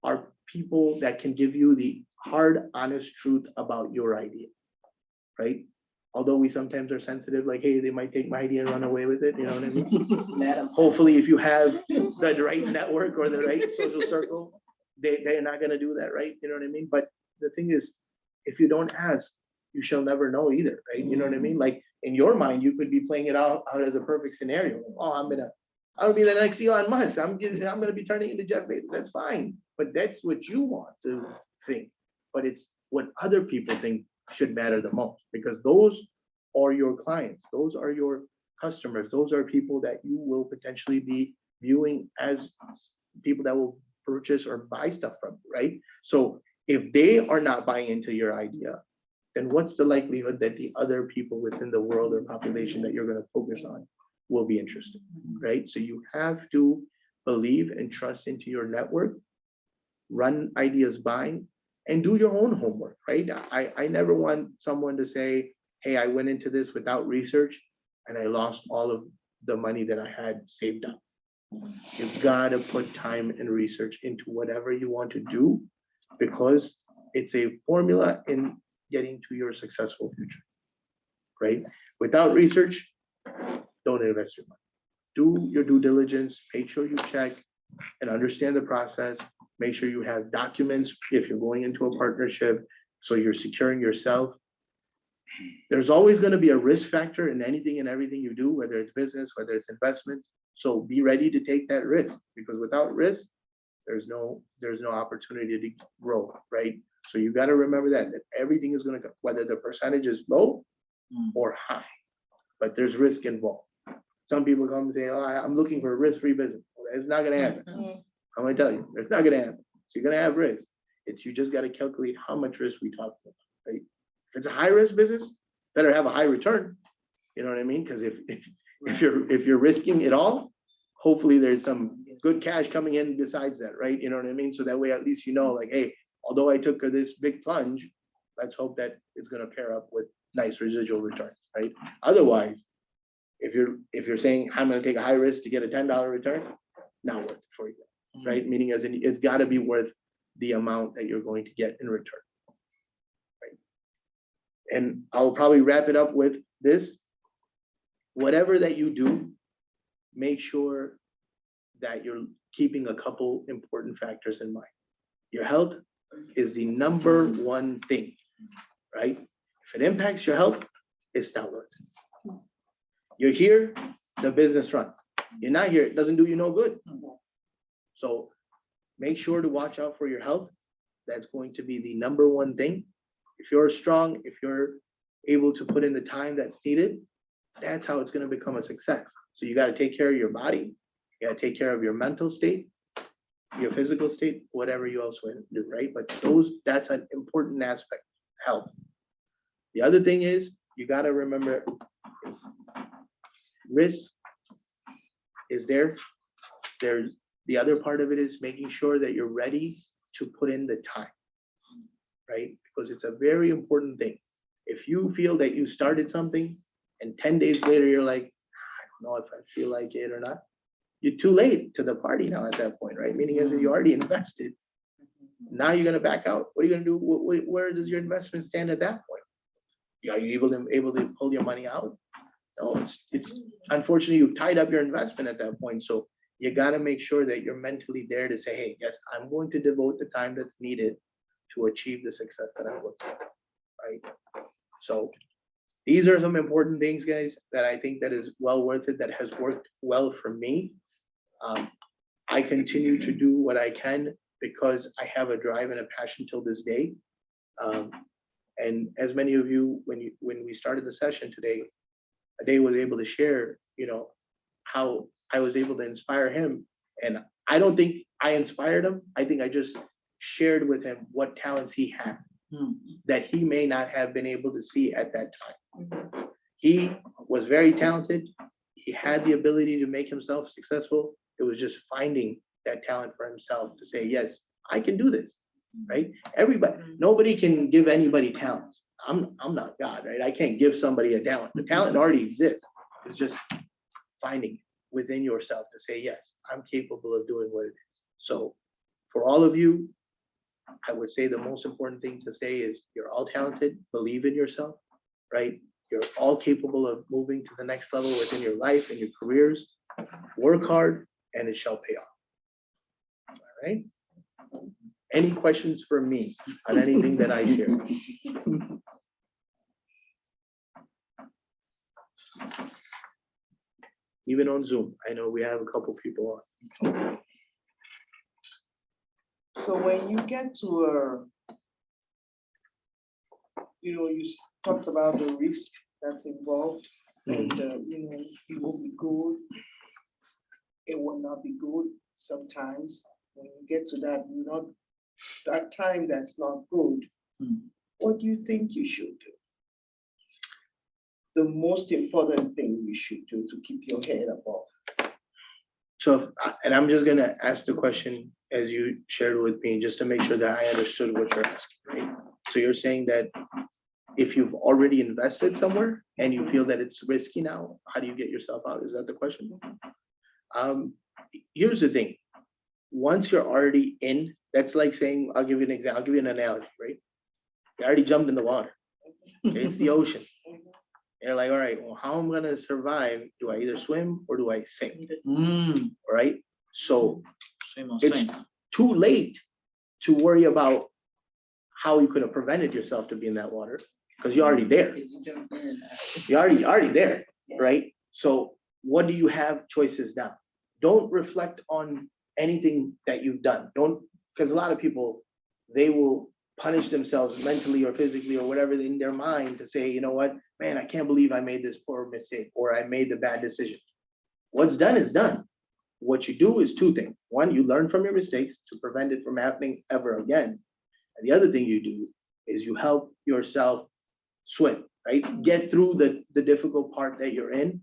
are people that can give you the hard, honest truth about your idea, right? Although we sometimes are sensitive, like, hey, they might take my idea and run away with it, you know what I mean? Madam. Hopefully, if you have the right network or the right social circle, they're not gonna do that, right? You know what I mean? But the thing is, if you don't ask, you shall never know either, right? You know what I mean? Like, in your mind, you could be playing it out as a perfect scenario. Oh, I'll be the next Elon Musk. I'm gonna be turning into Jeff Bezos. That's fine, but that's what you want to think. But it's what other people think should matter the most, because those are your clients, those are your customers, those are people that you will potentially be viewing as people that will purchase or buy stuff from you, right? So if they are not buying into your idea, then what's the likelihood that the other people within the world or population that you're going to focus on will be interested, right? So you have to believe and trust into your network, run ideas by, and do your own homework, right? I never want someone to say, hey, I went into this without research and I lost all of the money that I had saved up. You've got to put time and research into whatever you want to do, because it's a formula in getting to your successful future, right? Without research, don't invest your money. Do your due diligence, make sure you check and understand the process. Make sure you have documents if you're going into a partnership, so you're securing yourself. There's always going to be a risk factor in anything and everything you do, whether it's business, whether it's investments. So be ready to take that risk, because without risk, there's no opportunity to grow, right? So you got to remember that everything is going to, whether the percentage is low or high, but there's risk involved. Some people come and say, oh, I'm looking for a risk-free business. Well, it's not going to happen. I'm going to tell you, it's not going to happen. So you're going to have risk. You just got to calculate how much risk we talk about, right? If it's a high risk business, better have a high return. You know what I mean? Because if you're risking it all, hopefully there's some good cash coming in besides that, right? You know what I mean? So that way, at least you know, like, hey, although I took this big plunge, let's hope that it's going to pair up with nice residual returns, right? Otherwise, if you're saying I'm going to take a high risk to get a $10 return, not worth it for you, right? Meaning as in, it's got to be worth the amount that you're going to get in return, right? And I'll probably wrap it up with this. whatever that you do, make sure that you're keeping a couple important factors in mind. Your health is the number one thing, right? If it impacts your health, it's not worth it. You're here, the business runs. You're not here, it doesn't do you no good. So make sure to watch out for your health. That's going to be the number one thing. If you're strong, if you're able to put in the time that's needed, that's how it's going to become a success. So you got to take care of your body. You got to take care of your mental state, your physical state, whatever you else want to do, right? But that's an important aspect, health. The other thing is you got to remember risk is there. There's the other part of it is making sure that you're ready to put in the time, right? Because it's a very important thing. If you feel that you started something and 10 days later, you're like, I don't know if I feel like it or not, you're too late to the party now at that point, right? Meaning as if you already invested. Now you're going to back out. What are you going to do? Where does your investment stand at that point? Are you able to pull your money out? No, it's unfortunately you've tied up your investment at that point. So you got to make sure that you're mentally there to say, hey, yes, I'm going to devote the time that's needed to achieve the success that I'm looking for, right? So these are some important things, guys, that I think that is well worth it, that has worked well for me. I continue to do what I can because I have a drive and a passion till this day. And as many of you, when we started the session today, Ade was able to share, how I was able to inspire him. And I don't think I inspired him. I think I just shared with him what talents he had that he may not have been able to see at that time. He was very talented. He had the ability to make himself successful. It was just finding that talent for himself to say, yes, I can do this, right? Nobody can give anybody talents. I'm not God, right? I can't give somebody a talent. The talent already exists. It's just finding within yourself to say, yes, I'm capable of doing what it is. So for all of you, I would say the most important thing to say is you're all talented, believe in yourself, right? You're all capable of moving to the next level within your life and your careers. Work hard and it shall pay off. All right. Any questions for me on anything that I share? Even on Zoom, I know we have a couple people on. So when you get to you talked about the risk that's involved, and it will be good, it will not be good. Sometimes when you get to that time that's not good, what do you think you should do? The most important thing you should do to keep your head above. So, and I'm just gonna ask the question as you shared with me, just to make sure that I understood what you're asking, right? So you're saying that if you've already invested somewhere and you feel that it's risky now, how do you get yourself out? Is that the question? Here's the thing. Once you're already in, that's like saying, I'll give you an example, I'll give you an analogy, right? You already jumped in the water. Okay? It's the ocean. You're like, all right, well, how am I gonna survive? Do I either swim or do I sink? All right. So it's too late to worry about how you could have prevented yourself to be in that water because you're already there. You're already there, right? So what do you have choices now? Don't reflect on anything that you've done. Don't, because a lot of people, they will punish themselves mentally or physically or whatever in their mind to say, you know what, man, I can't believe I made this poor mistake or I made the bad decision. What's done is done. What you do is two things. One, you learn from your mistakes to prevent it from happening ever again. And the other thing you do is you help yourself swim, right? Get through the difficult part that you're in.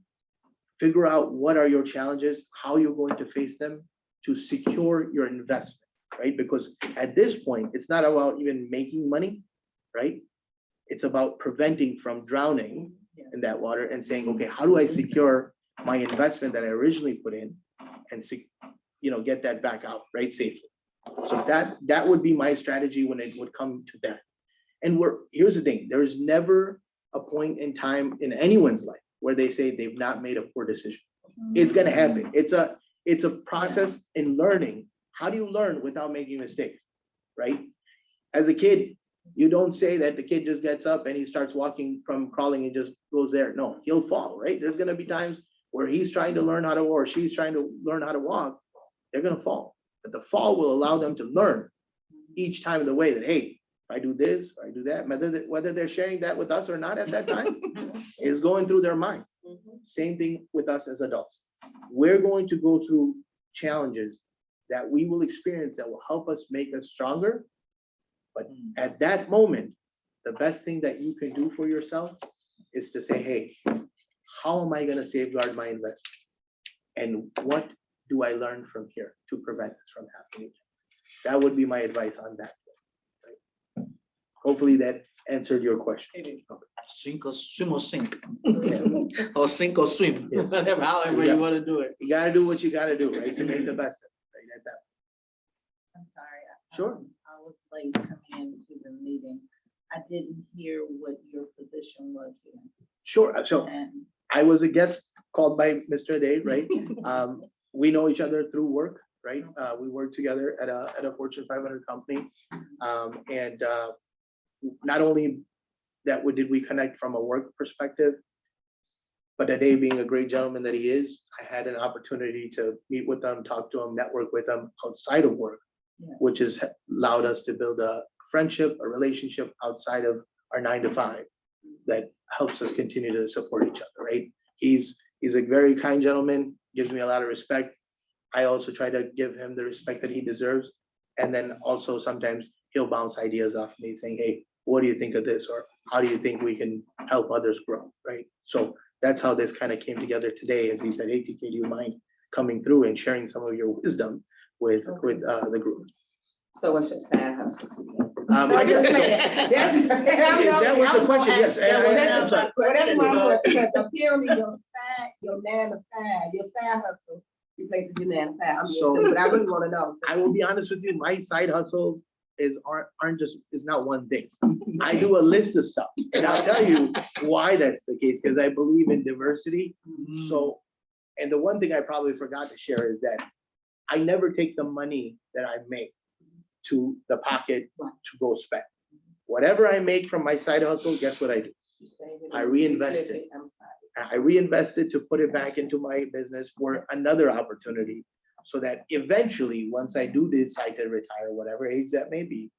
Figure out what are your challenges, how you're going to face them to secure your investment, right? Because at this point, it's not about even making money, right? It's about preventing from drowning in that water and saying, okay, how do I secure my investment that I originally put in and get that back out, right, safely. So that would be my strategy when it would come to that. And here's the thing, there's never a point in time in anyone's life, where they say they've not made a poor decision. It's gonna happen. It's a process in learning. How do you learn without making mistakes, right? As a kid, you don't say that the kid just gets up and he starts walking from crawling and just goes there. No, he'll fall, right? There's gonna be times where he's trying to learn how to, or she's trying to learn how to walk. They're gonna fall, but the fall will allow them to learn each time of the way that, hey, if I do this, or I do that, whether they're sharing that with us or not at that time, is going through their mind. Same thing with us as adults. We're going to go through challenges that we will experience that will help us make us stronger. But at that moment, the best thing that you can do for yourself is to say, hey, how am I going to safeguard my investment? And what do I learn from here to prevent this from happening? That would be my advice on that. Right? Hopefully that answered your question. Sink or swim or sink, Yeah. or sink or swim, Yes. whatever, however Yeah. you want to do it. You gotta do what you gotta do, right, to make the best of it, right, at that. I'm sorry. Sure. I was late coming into the meeting. I didn't hear what your position was here. Sure, so And I was a guest called by Mr. Day, right? We know each other through work, right? We work together at a Fortune 500 company. And not only did we connect from a work perspective, but Ade being a great gentleman that he is, I had an opportunity to meet with him, talk to him, network with him outside of work, Yeah. which has allowed us to build a friendship, a relationship outside of our 9 to 5 that helps us continue to support each other, right? He's a very kind gentleman, gives me a lot of respect. I also try to give him the respect that he deserves. And then also sometimes he'll bounce ideas off me saying, hey, what do you think of this? Or how do you think we can help others grow, right? So that's how this kind of came together today, as he said, hey, TK, do you mind coming through and sharing some of your wisdom with the group? So what's your side hustle? I guess so. That was the question, yes. I'm sorry. Well, that's my question, because apparently your 9 to 5, your side hustle replaces your 9 to 5. I'm just So- saying, but I really want to know. I will be honest with you, my side hustles is not one thing. I do a list of stuff, and I'll tell you why that's the case, because I believe in diversity. So, and the one thing I probably forgot to share is that I never take the money that I make to the pocket to go spend. Whatever I make from my side hustle, guess what I do? I reinvest it. I'm sorry. I reinvest it to put it back into my business for another opportunity, so that eventually, once I do decide to retire, whatever age that may be,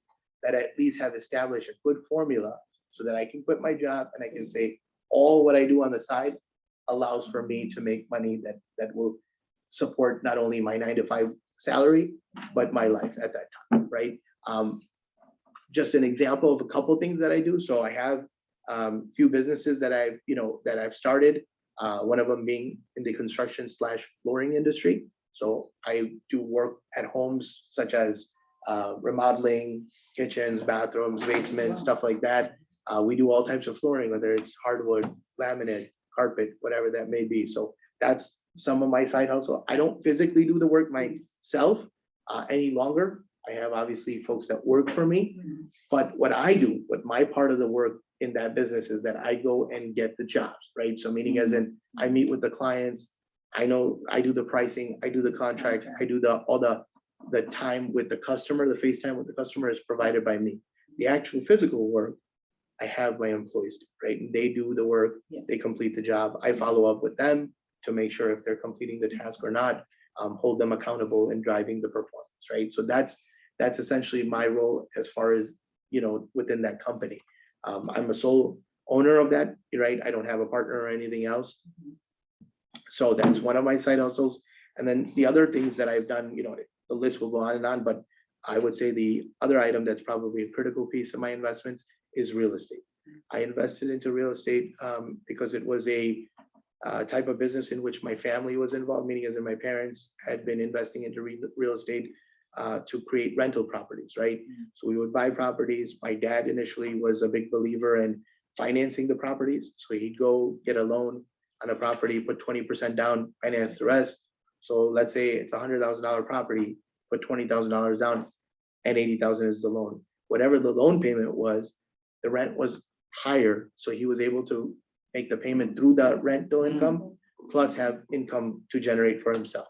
that I at least have established a good formula so that I can quit my job and I can say, all what I do on the side allows for me to make money that will support not only my 9 to 5 salary, but my life at that time, right? Just an example of a couple things that I do. So I have few businesses that I've started. One of them being in the construction / flooring industry. So I do work at homes such as remodeling, kitchens, bathrooms, basements, stuff like that. We do all types of flooring, whether it's hardwood, laminate, carpet, whatever that may be. So that's some of my side hustle. I don't physically do the work myself any longer. I have obviously folks that work for me, but what I do, what my part of the work in that business is that I go and get the jobs, right? So meaning as in I meet with the clients, I know I do the pricing, I do the contracts, I do all the time with the customer, the FaceTime with the customer is provided by me. The actual physical work, I have my employees do, right? And they do the work, they complete the job. I follow up with them to make sure if they're completing the task or not, hold them accountable in driving the performance, right? So that's essentially my role as far as, within that company. I'm a sole owner of that, right? I don't have a partner or anything else. So that's one of my side hustles. And then the other things that I've done, the list will go on and on, but I would say the other item that's probably a critical piece of my investments is real estate. I invested into real estate because it was a type of business in which my family was involved, meaning as in my parents had been investing into real estate to create rental properties, right? So we would buy properties. My dad initially was a big believer in financing the properties. So he'd go get a loan on a property, put 20% down, finance the rest. So let's say it's $100,000 property, put $20,000 down and $80,000 is the loan. Whatever the loan payment was, the rent was higher. So he was able to make the payment through the rental income, plus have income to generate for himself.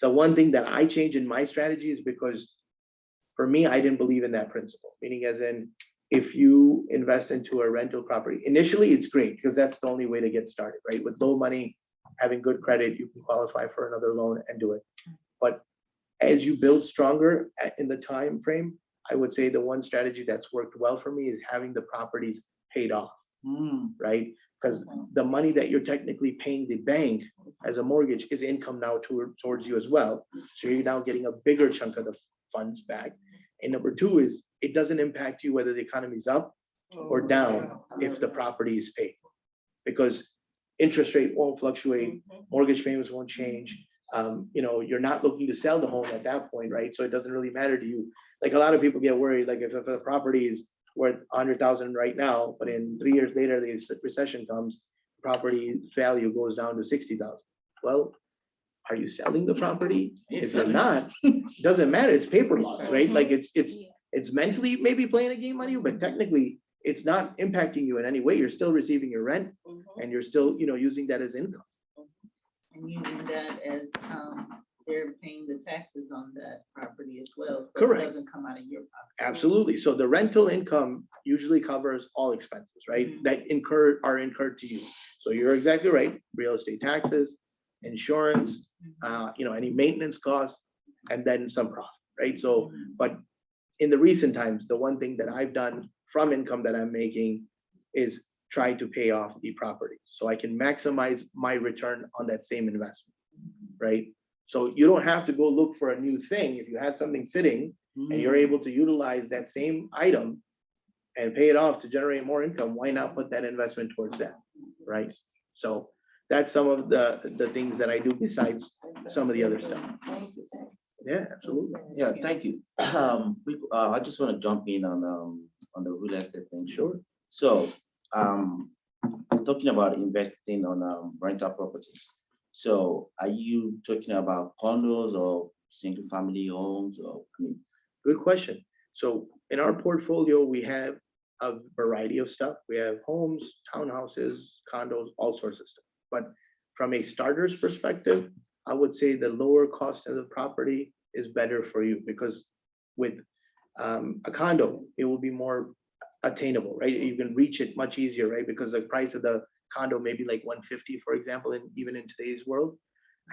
The one thing that I changed in my strategy is because for me, I didn't believe in that principle, meaning as in, if you invest into a rental property, initially it's great because that's the only way to get started, right? With low money, having good credit, you can qualify for another loan and do it. But as you build stronger in the time frame, I would say the one strategy that's worked well for me is having the properties paid off, right? Because the money that you're technically paying the bank as a mortgage is income now towards you as well. So you're now getting a bigger chunk of the funds back. And number two is it doesn't impact you whether the economy's up or down if the property is paid. Because interest rate won't fluctuate, mortgage payments won't change. You're not looking to sell the home at that point, right? So it doesn't really matter to you. Like a lot of people get worried, like if a property is worth 100,000 right now, but in 3 years later, the recession comes, property value goes down to 60,000. Well, are you selling the property? If you're not, doesn't matter. It's paper loss, right? Like it's mentally maybe playing a game on you, but technically it's not impacting you in any way. You're still receiving your rent and you're still, using that as income. And using that as, they're paying the taxes on that property as well. So Correct. It doesn't come out of your pocket. Absolutely. So the rental income usually covers all expenses, right? That are incurred to you. So you're exactly right. Real estate taxes, insurance, any maintenance costs, and then some profit, right? So, but in the recent times, the one thing that I've done from income that I'm making is try to pay off the property so I can maximize my return on that same investment, right? So you don't have to go look for a new thing. If you had something sitting and you're able to utilize that same item and pay it off to generate more income, why not put that investment towards that, right? So that's some of the things that I do besides some of the other stuff. Yeah, absolutely. Yeah, thank you. I just want to jump in on the real estate thing. Sure. So, talking about investing on rental properties. So, are you talking about condos or single family homes or? Good question. So in our portfolio, we have a variety of stuff. We have homes, townhouses, condos, all sorts of stuff. But from a starter's perspective, I would say the lower cost of the property is better for you because with a condo, it will be more attainable, right? You can reach it much easier, right? Because the price of the condo may be like 150, for example, and even in today's world.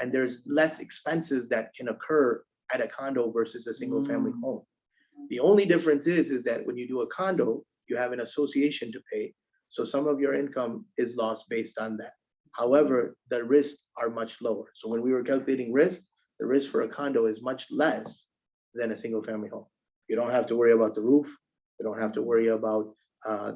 And there's less expenses that can occur at a condo versus a single family home. The only difference is that when you do a condo, you have an association to pay. So some of your income is lost based on that. However, the risks are much lower. So when we were calculating risk, the risk for a condo is much less than a single family home. You don't have to worry about the roof. You don't have to worry about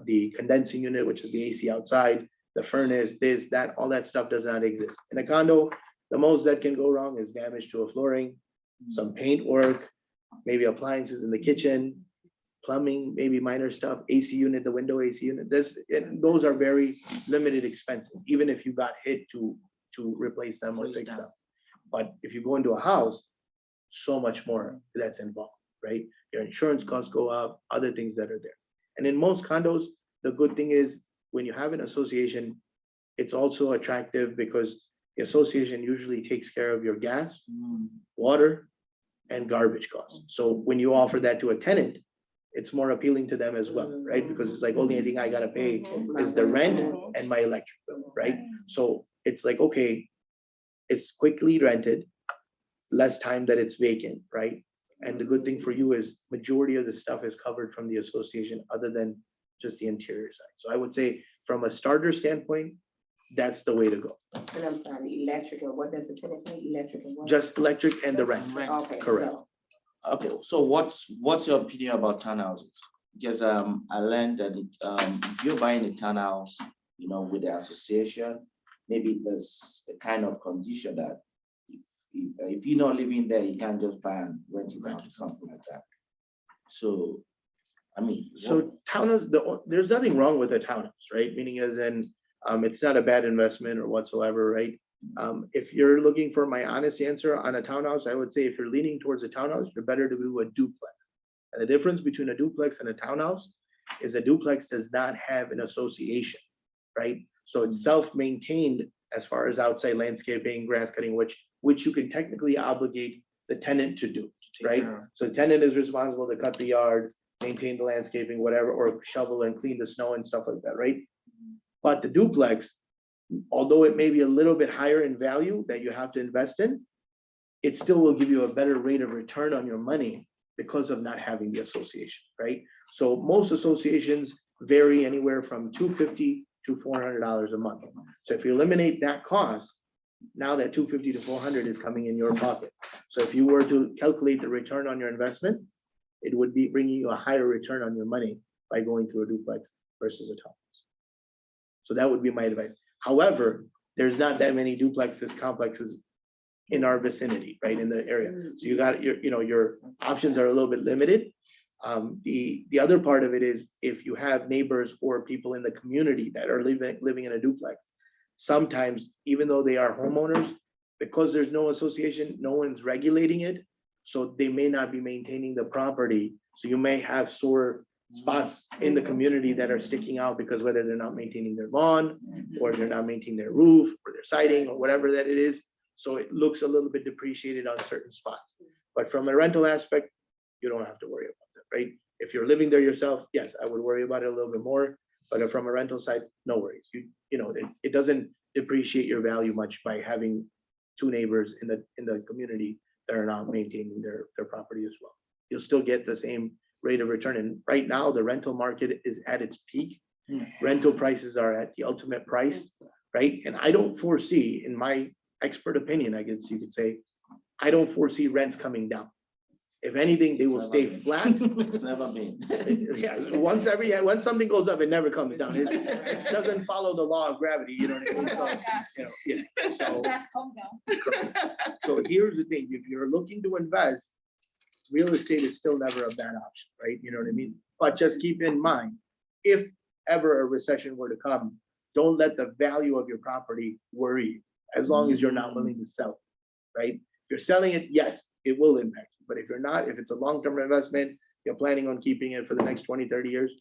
the condensing unit, which is the AC outside, the furnace, this, that, all that stuff does not exist. In a condo, the most that can go wrong is damage to a flooring, some paint work, maybe appliances in the kitchen, plumbing, maybe minor stuff, AC unit, the window AC unit. Those are very limited expenses, even if you got hit to replace them or fix them. But if you go into a house, so much more that's involved, right? Your insurance costs go up, other things that are there. And in most condos, the good thing is when you have an association, it's also attractive because the association usually takes care of your gas, water, and garbage costs. So when you offer that to a tenant, it's more appealing to them as well, right? Because it's like only thing I gotta pay is the rent and my electric bill, right? So it's like, okay, it's quickly rented, less time that it's vacant, right? And the good thing for you is majority of the stuff is covered from the association other than just the interior side. So I would say from a starter standpoint, that's the way to go. And I'm sorry, electric, and what does the tenant pay? Electric and what? Just electric and the rent. Okay, correct. so Okay, so what's your opinion about townhouses? Because I learned that if you're buying a townhouse, with the association, maybe there's a kind of condition that if you're not living there, you can't just buy and rent it out or something like that. So, I mean, So townhouse, there's nothing wrong with a townhouse, right? Meaning as in, it's not a bad investment or whatsoever, right? If you're looking for my honest answer on a townhouse, I would say if you're leaning towards a townhouse, you're better to do a duplex. And the difference between a duplex and a townhouse is a duplex does not have an association, right? So it's self-maintained as far as outside landscaping, grass cutting, which you can technically obligate the tenant to do, right? So the tenant is responsible to cut the yard, maintain the landscaping, whatever, or shovel and clean the snow and stuff like that, right? But the duplex, although it may be a little bit higher in value that you have to invest in, it still will give you a better rate of return on your money because of not having the association, right? So most associations vary anywhere from $250 to $400 a month. So if you eliminate that cost, now that $250 to $400 is coming in your pocket. So if you were to calculate the return on your investment, it would be bringing you a higher return on your money by going to a duplex versus a townhouse. So that would be my advice. However, there's not that many duplexes, complexes in our vicinity, right, in the area. So you got your options are a little bit limited. The other part of it is if you have neighbors or people in the community that are living in a duplex, sometimes even though they are homeowners, because there's no association, no one's regulating it, so they may not be maintaining the property. So you may have sore spots in the community that are sticking out because whether they're not maintaining their lawn or they're not maintaining their roof or their siding or whatever that it is. So it looks a little bit depreciated on certain spots. But from a rental aspect, you don't have to worry about that, right? If you're living there yourself, yes, I would worry about it a little bit more. But from a rental side, no worries. It doesn't depreciate your value much by having two neighbors in the community that are not maintaining their property as well. You'll still get the same rate of return. And right now, the rental market is at its peak. Rental prices are at the ultimate price, right? And I don't foresee, in my expert opinion, I guess you could say, I don't foresee rents coming down. If anything, they will stay flat. It's never been. Yeah, once something goes up, it never comes down. It doesn't follow the law of gravity, you know what I mean? So, yeah. So, That's come down. so here's the thing, if you're looking to invest, real estate is still never a bad option, right? You know what I mean? But just keep in mind, if ever a recession were to come, don't let the value of your property worry you, as long as you're not willing to sell, right? If you're selling it, yes, it will impact you. But if you're not, if it's a long-term investment, you're planning on keeping it for the next 20, 30 years,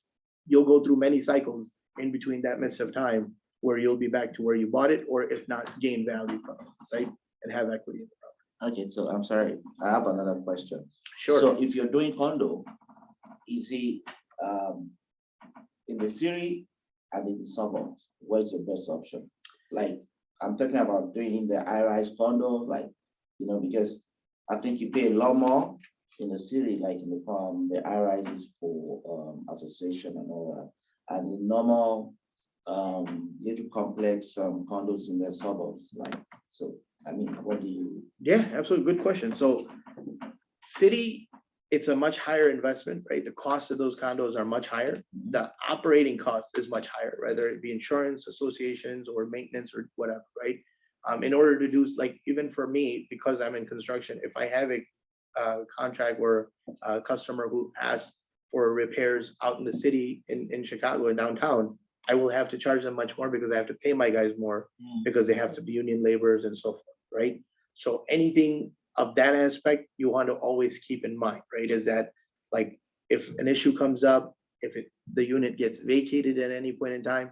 you'll go through many cycles in between that midst of time where you'll be back to where you bought it, or if not, gain value from it, right? And have equity in the property. Okay, so I'm sorry, I have another question. Sure. So if you're doing condo, is it in the city and in the suburbs, what's your best option? Like, I'm talking about doing the high-rise condo, like, because I think you pay a lot more in the city, like in the high-rises for association and all that, and the normal little complex condos in the suburbs, like, so, I mean, what do you? Yeah, absolutely. Good question. So city, it's a much higher investment, right? The cost of those condos are much higher. The operating cost is much higher, whether it be insurance, associations, or maintenance or whatever, right? In order to do, like, even for me, because I'm in construction, if I have a contract or a customer who asks for repairs out in the city in Chicago and downtown, I will have to charge them much more because I have to pay my guys more because they have to be union laborers and so forth, right? So anything of that aspect, you want to always keep in mind, right? Is that, like, if an issue comes up, if the unit gets vacated at any point in time,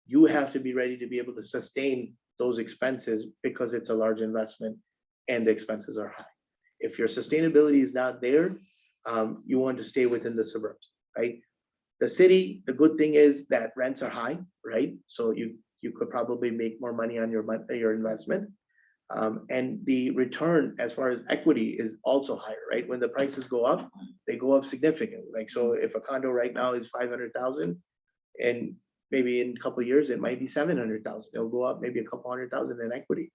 you have to be ready to be able to sustain those expenses because it's a large investment and the expenses are high. If your sustainability is not there, you want to stay within the suburbs, right? The city, the good thing is that rents are high, right? So you could probably make more money on your investment. And the return as far as equity is also higher, right? When the prices go up, they go up significantly. Like, so if a condo right now is 500,000 and maybe in a couple of years, it might be 700,000. It'll go up maybe a couple 100,000 in equity,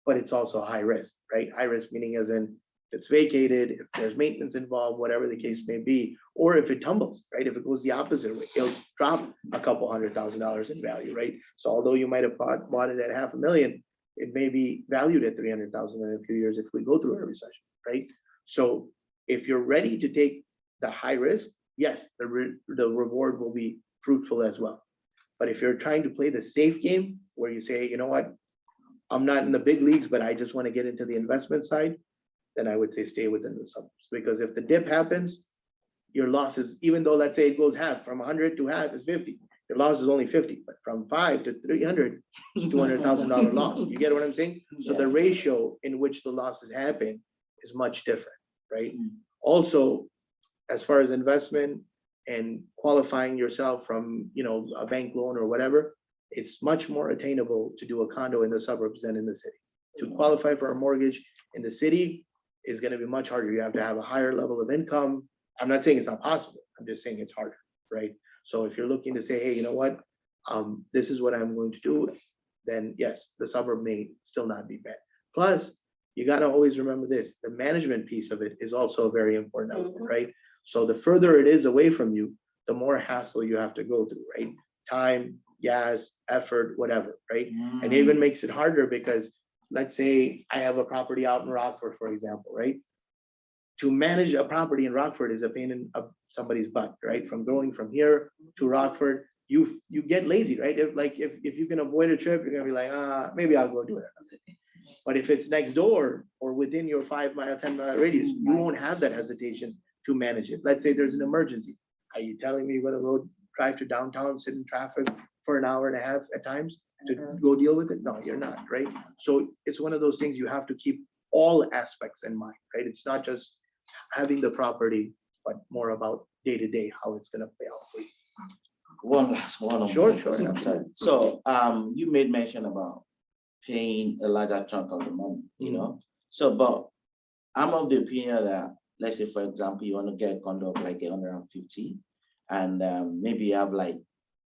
but it's also high risk, right? High risk meaning as in if it's vacated, if there's maintenance involved, whatever the case may be, or if it tumbles, right? If it goes the opposite way, it'll drop a couple $100,000 in value, right? So although you might have bought it at $500,000, it may be valued at 300,000 in a few years if we go through a recession, right? So if you're ready to take the high risk, yes, the reward will be fruitful as well. But if you're trying to play the safe game where you say, you know what, I'm not in the big leagues, but I just want to get into the investment side, then I would say stay within the suburbs. Because if the dip happens, your losses, even though let's say it goes half from 100 to half is 50. your loss is only 50, but from 5 to 300, $200,000 loss. You get what I'm saying? So the ratio in which the losses happen is much different, right? Also, as far as investment and qualifying yourself from, a bank loan or whatever, it's much more attainable to do a condo in the suburbs than in the city. To qualify for a mortgage in the city is going to be much harder. You have to have a higher level of income. I'm not saying it's not possible. I'm just saying it's harder, right? So if you're looking to say, hey, you know what, this is what I'm going to do, then yes, the suburb may still not be bad. Plus, you got to always remember this, the management piece of it is also a very important element, right? So the further it is away from you, the more hassle you have to go through, right? Time, gas, effort, whatever, right? And it even makes it harder because let's say I have a property out in Rockford, for example, right? To manage a property in Rockford is a pain in somebody's butt, right? From going from here to Rockford, you get lazy, right? If you can avoid a trip, you're gonna be like, maybe I'll go do it. But if it's next door or within your 5 mile, 10 mile radius, you won't have that hesitation to manage it. Let's say there's an emergency. Are you telling me you're gonna go drive to downtown, sit in traffic for an hour and a half at times to go deal with it? No, you're not, right? So it's one of those things you have to keep all aspects in mind, right? It's not just having the property, but more about day to day, how it's gonna play out for you. One last one. Sure. I'm sorry. So you made mention about paying a larger chunk of the money, So, but I'm of the opinion that, let's say, for example, you want to get a condo of like 150, and maybe you have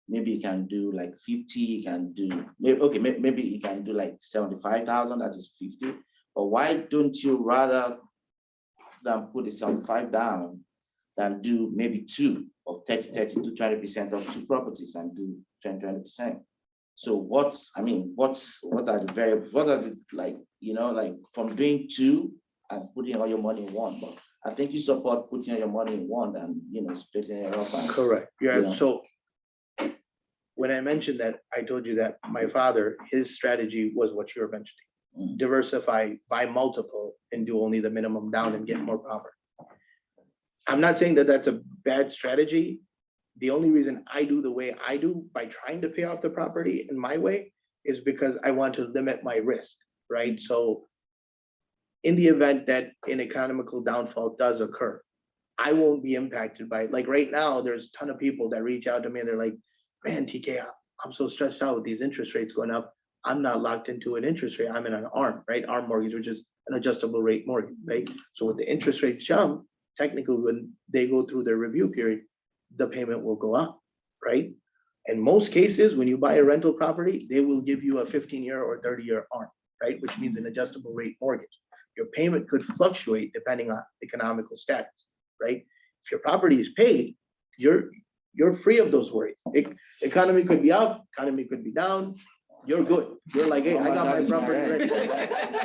maybe you can do like 50, you can do, maybe you can do like 75,000, that is 50. But why don't you rather than put the 75 down than do maybe 2 of 30 to 20% of 2 properties and do 20%? So what are the variables? What are it like, like from doing 2 and putting all your money in one? But I think you support putting all your money in one and splitting it up. Correct. Yeah. So when I mentioned that, I told you that my father, his strategy was what you're mentioning. Diversify by multiple and do only the minimum down and get more property. I'm not saying that that's a bad strategy. The only reason I do the way I do by trying to pay off the property in my way is because I want to limit my risk, right? So in the event that an economical downfall does occur, I won't be impacted by it. Like right now, there's a ton of people that reach out to me and they're like, man, TK, I'm so stressed out with these interest rates going up. I'm not locked into an interest rate. I'm in an ARM, right? ARM mortgage, which is an adjustable rate mortgage, right? So when the interest rates jump, technically when they go through their review period, the payment will go up, right? In most cases, when you buy a rental property, they will give you a 15-year or 30-year ARM, right? Which means an adjustable rate mortgage. Your payment could fluctuate depending on economical status, right? If your property is paid, you're free of those worries. Economy could be up, economy could be down. You're good. You're like, hey, I got my property ready.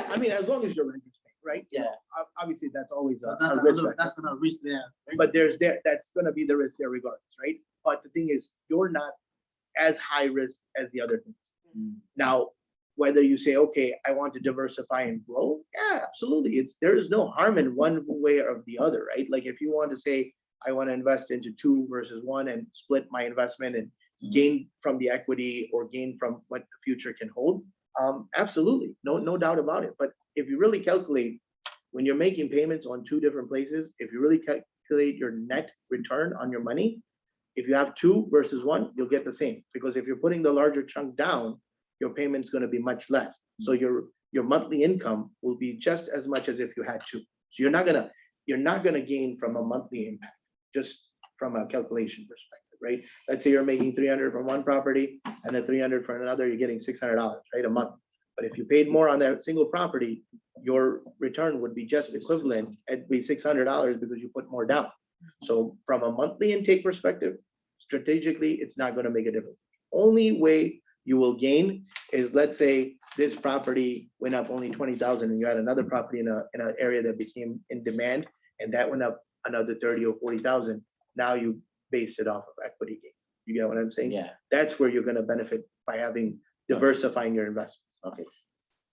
I mean, as long as your rent is paid, right? Yeah. Obviously, that's always a That's risk. another risk there. Right? But that's gonna be the risk there regardless, right? But the thing is, you're not as high risk as the other things. Now, whether you say, okay, I want to diversify and grow, yeah, absolutely. There is no harm in one way or the other, right? Like if you want to say, I want to invest into 2 versus 1 and split my investment and gain from the equity or gain from what the future can hold, absolutely, no doubt about it. But if you really calculate, when you're making payments on 2 different places, if you really calculate your net return on your money, if you have 2 versus 1, you'll get the same. Because if you're putting the larger chunk down, your payment's going to be much less. So your monthly income will be just as much as if you had 2. So you're not gonna gain from a monthly impact, just from a calculation perspective, right? Let's say you're making 300 from one property and then 300 from another, you're getting $600, right, a month. But if you paid more on that single property, your return would be just equivalent. It'd be $600 because you put more down. So from a monthly intake perspective, strategically, it's not going to make a difference. Only way you will gain is, let's say this property went up only 20,000 and you had another property in an area that became in demand and that went up another 30 or 40,000. Now you base it off of equity gain. You get what I'm saying? Yeah. That's where you're going to benefit by having diversifying your investments. Okay.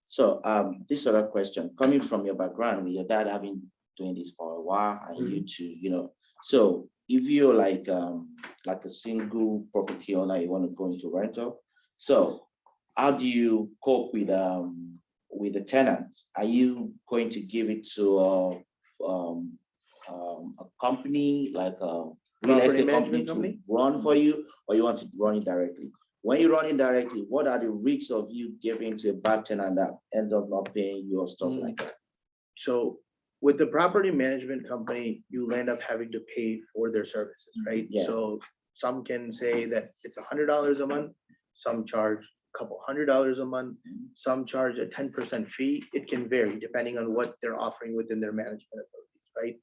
So this other question, coming from your background with your dad having doing this for a while and you too, so if you're like like a single property owner, you want to go into rental. So how do you cope with the tenants? Are you going to give it to a company like a real Property estate company management to company? run for you, or you want to run it directly? When you run it directly, what are the risks of you giving to a bad tenant that ends up not paying you or stuff like that? So with the property management company, you end up having to pay for their services, right? Yeah. So some can say that it's $100 a month, some charge a couple $100 a month, some charge a 10% fee. It can vary depending on what they're offering within their management abilities,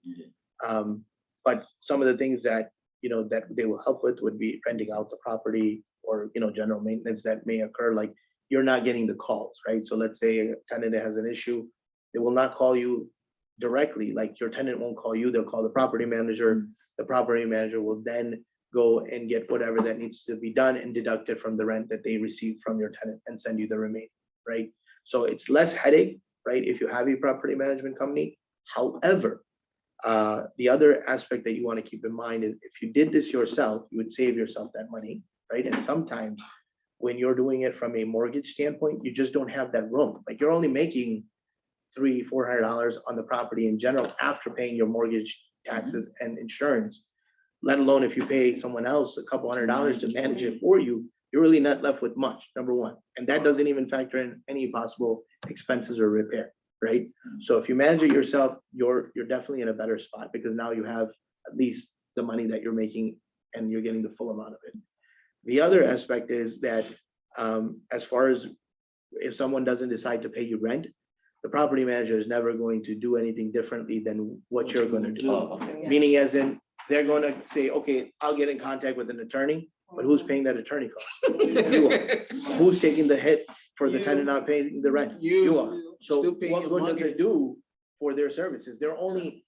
right? But some of the things that, that they will help with would be renting out the property or, general maintenance that may occur, like you're not getting the calls, right? So let's say a tenant has an issue, they will not call you directly, like your tenant won't call you, they'll call the property manager. The property manager will then go and get whatever that needs to be done and deduct it from the rent that they received from your tenant and send you the remaining, right? So it's less headache, right, if you have a property management company. However, the other aspect that you want to keep in mind is if you did this yourself, you would save yourself that money, right? And sometimes when you're doing it from a mortgage standpoint, you just don't have that room. Like you're only making $300-400 on the property in general after paying your mortgage, taxes, and insurance. Let alone if you pay someone else a couple $100 to manage it for you, you're really not left with much, number one. And that doesn't even factor in any possible expenses or repair, right? So if you manage it yourself, you're definitely in a better spot because now you have at least the money that you're making and you're getting the full amount of it. The other aspect is that as far as if someone doesn't decide to pay you rent, the property manager is never going to do anything differently than what you're going to do. Oh, okay. Meaning as in, they're going to say, okay, I'll get in contact with an attorney, but who's paying that attorney cost? You are. Who's taking the hit for the tenant not paying the rent? You are. So Still paying what your good does mortgage. it do for their services? They're only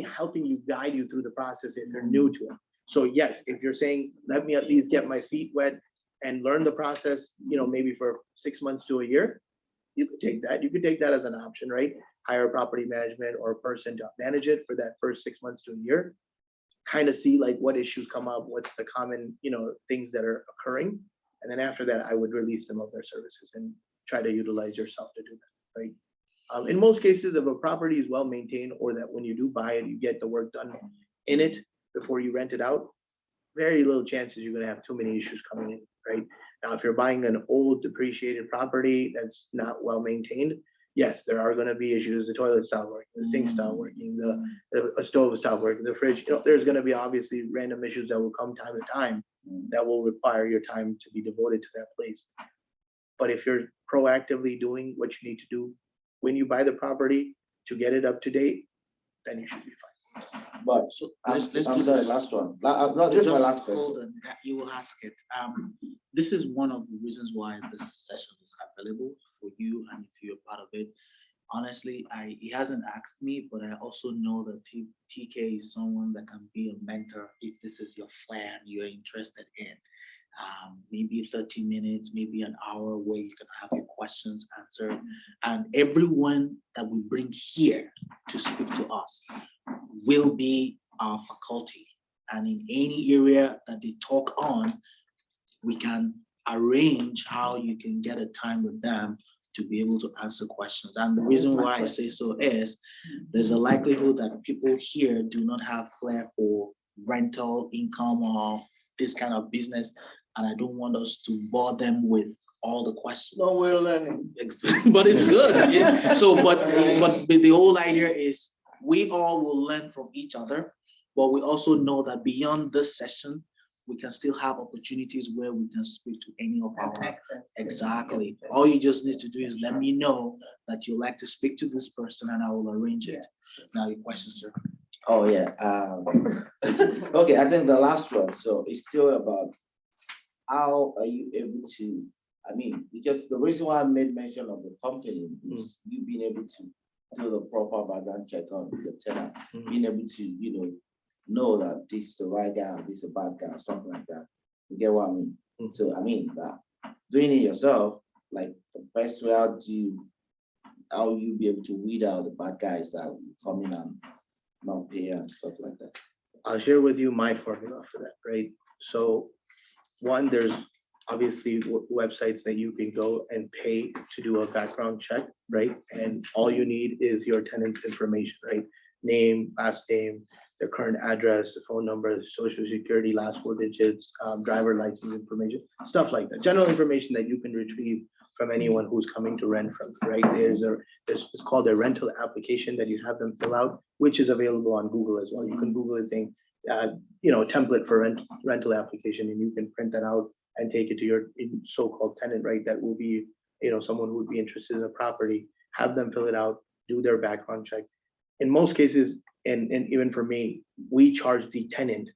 helping you, guide you through the process if you're new to it. So yes, if you're saying, let me at least get my feet wet and learn the process, maybe for 6 months to a year, you could take that. You could take that as an option, right? Hire a property management or a person to manage it for that first 6 months to a year. Kind of see like what issues come up, what's the common, things that are occurring. And then after that, I would release some of their services and try to utilize yourself to do that, right? In most cases, if a property is well maintained or that when you do buy it, you get the work done in it before you rent it out, very little chances you're gonna have too many issues coming in, right? Now, if you're buying an old depreciated property that's not well maintained, yes, there are gonna be issues. The toilet stopped working, the sink stopped working, the stove stopped working, the fridge, there's gonna be obviously random issues that will come time to time that will require your time to be devoted to that place. But if you're proactively doing what you need to do when you buy the property to get it up to date, then you should be fine. But So I'm let's I'm do sorry, this. last one. No, this is my Just last hold question. on, that you will ask it. This is one of the reasons why this session is available for you and if you're part of it. Honestly, he hasn't asked me, but I also know that TK is someone that can be a mentor if this is your flair and you're interested in. Maybe 30 minutes, maybe an hour where you can have your questions answered. And everyone that we bring here to speak to us will be our faculty. And in any area that they talk on, we can arrange how you can get a time with them to be able to answer questions. And the reason why I say so is there's a likelihood that people here do not have flair for rental income or this kind of business. And I don't want us to bore them with all the questions. No, we're learning. But it's good. Yeah. So, but the whole idea is we all will learn from each other, but we also know that beyond this session, we can still have opportunities where we can speak to any of our. Exactly. All you just need to do is let me know that you like to speak to this person and I will arrange it. Now your question, sir. Oh, yeah. Okay, I think the last one. So it's still about how are you able to, because the reason why I made mention of the company is you being able to do the proper background check on the tenant, being able to, know that this is the right guy, or this is a bad guy, or something like that. You get what I mean? So that doing it yourself, like the best way how you be able to weed out the bad guys that will come in and not pay and stuff like that. I'll share with you my formula for that, right? So one, there's obviously websites that you can go and pay to do a background check, right? And all you need is your tenant's information, right? Name, last name, their current address, the phone number, social security, last four digits, driver license information, stuff like that. General information that you can retrieve from anyone who's coming to rent from, right? There's it's called a rental application that you have them fill out, which is available on Google as well. You can Google it saying, template for rental application, and you can print that out and take it to your so-called tenant, right? That will be, someone who would be interested in the property, have them fill it out, do their background check. In most cases, and even for me, we charge the tenant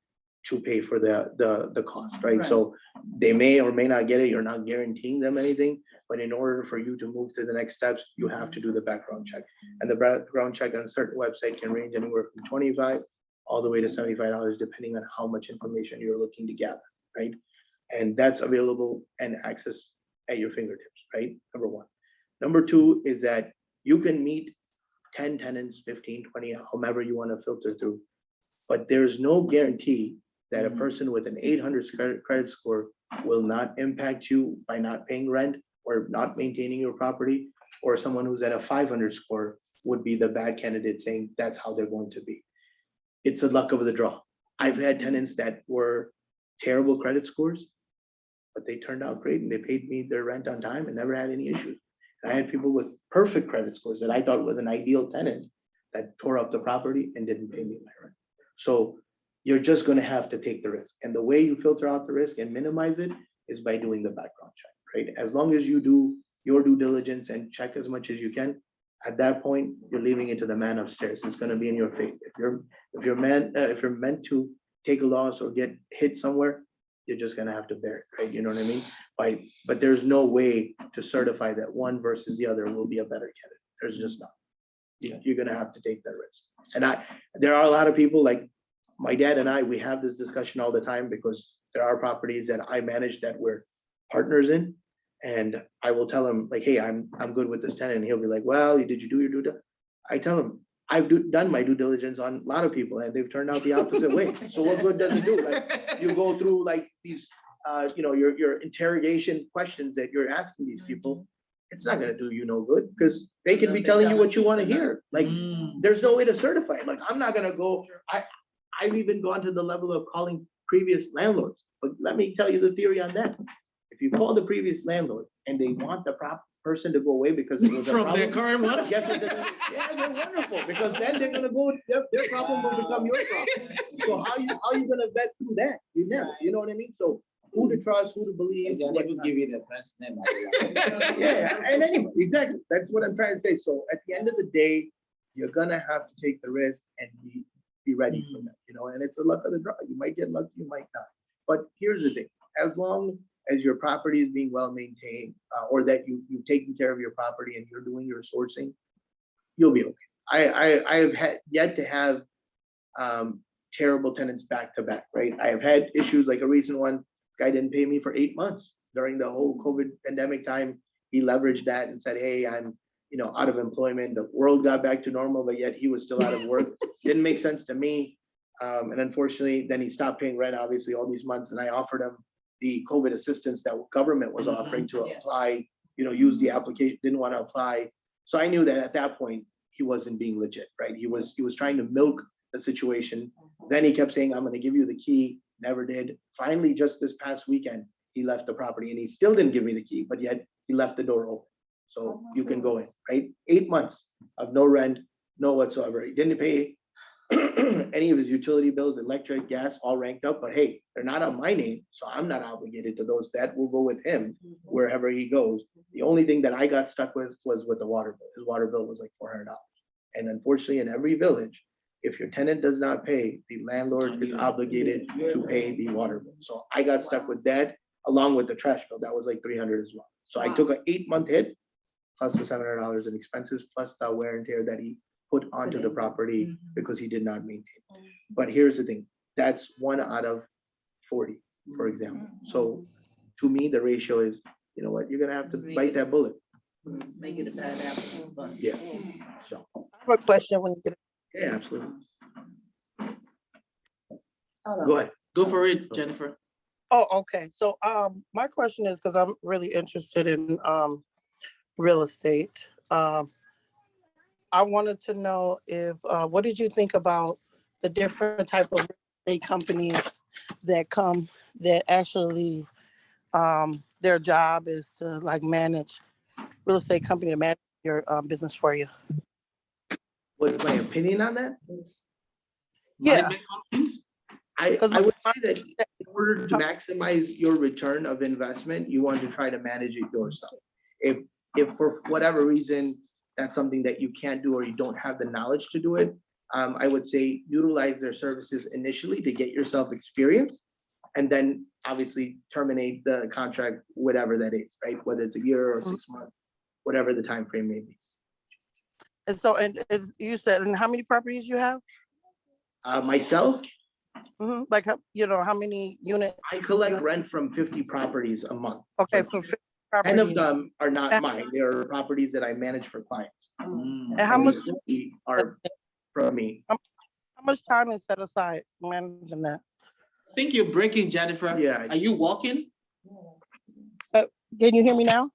to pay for the cost, right? Right. So they may or may not get it. You're not guaranteeing them anything, but in order for you to move to the next steps, you have to do the background check. And the background check on a certain website can range anywhere from 25 all the way to $75, depending on how much information you're looking to gather, right? And that's available and access at your fingertips, right? Number one. Number two is that you can meet 10 tenants, 15, 20, however you want to filter through. But there's no guarantee that a person with an 800 credit score will not impact you by not paying rent or not maintaining your property, or someone who's at a 500 score would be the bad candidate saying that's how they're going to be. It's a luck of the draw. I've had tenants that were terrible credit scores, but they turned out great and they paid me their rent on time and never had any issues. And I had people with perfect credit scores that I thought was an ideal tenant that tore up the property and didn't pay me my rent. So you're just going to have to take the risk. And the way you filter out the risk and minimize it is by doing the background check, right? As long as you do your due diligence and check as much as you can, at that point, you're leaving it to the man upstairs. It's going to be in your fate. If you're meant to take a loss or get hit somewhere, you're just going to have to bear it, right? You know what I mean? But there's no way to certify that one versus the other will be a better candidate. There's just not. You're going to have to take that risk. And there are a lot of people like my dad and I, we have this discussion all the time because there are properties that I manage that we're partners in. And I will tell him like, hey, I'm good with this tenant. And he'll be like, well, did you do your due diligence? I tell him, I've done my due diligence on a lot of people and they've turned out the opposite way. So what good does it do? Like you go through like these, your interrogation questions that you're asking these people. It's not going to do you no good because they could be telling you what you want to hear. Like there's no way to certify it. Like I'm not going to go. I've even gone to the level of calling previous landlords. But let me tell you the theory on that. If you call the previous landlord and they want the person to go away because it was a From their problem, current one? guess what they're gonna do? Yeah, they're wonderful because then they're gonna go. Their problem will become your problem. So how you gonna vet through that? You never. You know what I mean? So who to trust, who to believe. They what even not. give you the friend's name. Yeah, and anyway, exactly. That's what I'm trying to say. So at the end of the day, you're gonna have to take the risk and be ready for that. And it's a luck of the draw. You might get lucky, you might not. But here's the thing: as long as your property is being well maintained, or that you've taken care of your property and you're doing your sourcing, you'll be okay. I have yet to have terrible tenants back to back, right? I have had issues like a recent one. This guy didn't pay me for 8 months during the whole COVID pandemic time. He leveraged that and said, hey, I'm out of employment. The world got back to normal, but yet he was still out of work. Didn't make sense to me. And unfortunately, then he stopped paying rent, obviously, all these months. And I offered him the COVID assistance that government was offering to apply, use the application, didn't want to apply. So I knew that at that point, he wasn't being legit, right? He was trying to milk the situation. Then he kept saying, I'm going to give you the key, never did. Finally, just this past weekend, he left the property and he still didn't give me the key, but yet he left the door open. So you can go in, right? 8 months of no rent, no whatsoever. He didn't pay any of his utility bills, electric, gas, all ranked up, but hey, they're not on my name, so I'm not obligated to those. That will go with him wherever he goes. The only thing that I got stuck with was with the water bill. His water bill was like $400. And unfortunately, in every village, if your tenant does not pay, the landlord is obligated to pay the water bill. So I got stuck with that along with the trash bill. That was like $300 as well. So I took an 8-month hit plus the $700 in expenses, plus the wear and tear that he put onto the property because he did not maintain. But here's the thing, that's 1 out of 40, for example. So to me, the ratio is, you know what, you're gonna have to bite that bullet. Make it a bad apple. But Yeah. So, I have a question when you get. yeah, absolutely. Hold on. Go ahead. Go for it, Jennifer. Oh, okay. So, my question is, because I'm really interested in real estate. I wanted to know if what did you think about the different type of real estate companies that come that actually their job is to like manage real estate company to manage your business for you? What's my opinion on that? Yeah, Management companies? I would say that in order to maximize your return of investment, you want to try to manage it yourself. If for whatever reason, that's something that you can't do or you don't have the knowledge to do it, I would say utilize their services initially to get yourself experience. And then obviously terminate the contract, whatever that is, right? Whether it's a year or 6 months, whatever the time frame may be. and so and as you said, and how many properties you have? Myself, Like how many units? I collect rent from 50 properties a month. Okay, So for 50 10 of properties. them are not mine. They are properties that I manage for clients. And how And much these 50 are from me. how much time is set aside managing that? I think you're breaking, Jennifer. Yeah. Are you walking? Can you hear me now?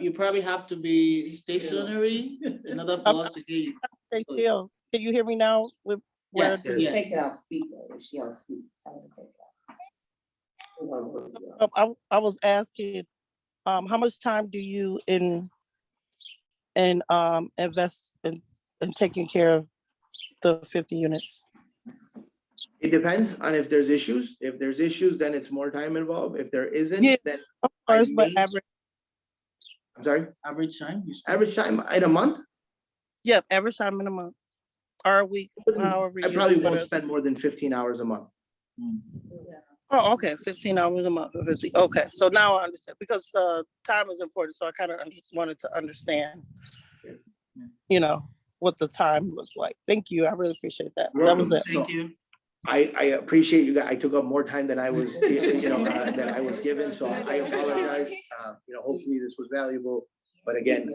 You probably have to be stationary in order for us to hear you. Stay still. Can you hear me now? With where Yes, the- yes. Take it off speaker, if she on speaker, tell her to take it off. I was asking, how much time do you invest in taking care of the 50 units? It depends on if there's issues. If there's issues, then it's more time involved. If there isn't, Yeah. then Of course, but may- average. I'm sorry, Average time? you said? average time in a month, Yeah, average time in a month or a week, however I you probably put won't it. spend more than 15 hours a month. Oh, okay, 15 hours a month. 50. Okay, so now I understand because time is important. So I kind of wanted to understand, what the time looked like. Thank you. I really appreciate that. That was it. Thank you. I appreciate you guys. I took up more time than I was, than I was given, so I apologize. Hopefully this was valuable, but again,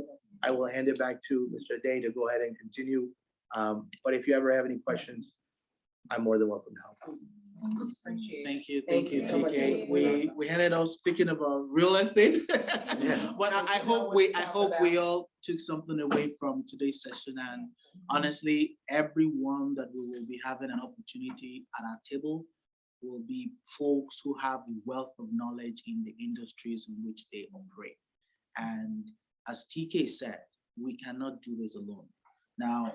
I will hand it back to Mr. Day to go ahead and continue. But if you ever have any questions, I'm more than welcome to help. Thank you, Thank you so much. TK. We ended up speaking about real estate. But I hope we all took something away from today's session. And honestly, everyone that we will be having an opportunity at our table will be folks who have a wealth of knowledge in the industries in which they operate. And as TK said, we cannot do this alone. Now,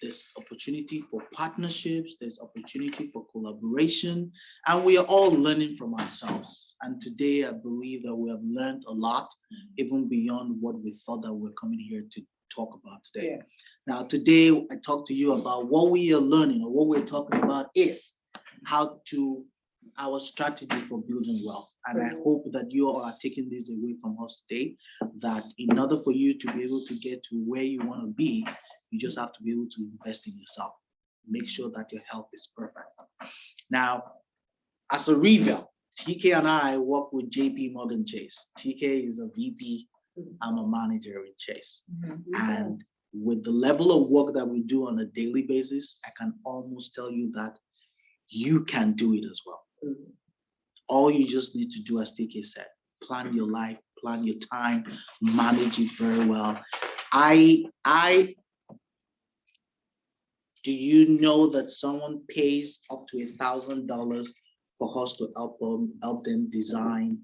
there's opportunity for partnerships, there's opportunity for collaboration, and we are all learning from ourselves. And today, I believe that we have learned a lot, even beyond what we thought that we're coming here to talk about today. Yeah. Now, today, I talked to you about what we are learning, or what we're talking about is our strategy for building wealth. And I hope that you all are taking this away from us today, that in order for you to be able to get to where you want to be, you just have to be able to invest in yourself. Make sure that your health is perfect. Now, as a review, TK and I work with JP Morgan Chase. TK is a VP, I'm a manager in Chase. And with the level of work that we do on a daily basis, I can almost tell you that you can do it as well. All you just need to do, as TK said, plan your life, plan your time, manage it very well. Do you know that someone pays up to $1,000 for us to help them design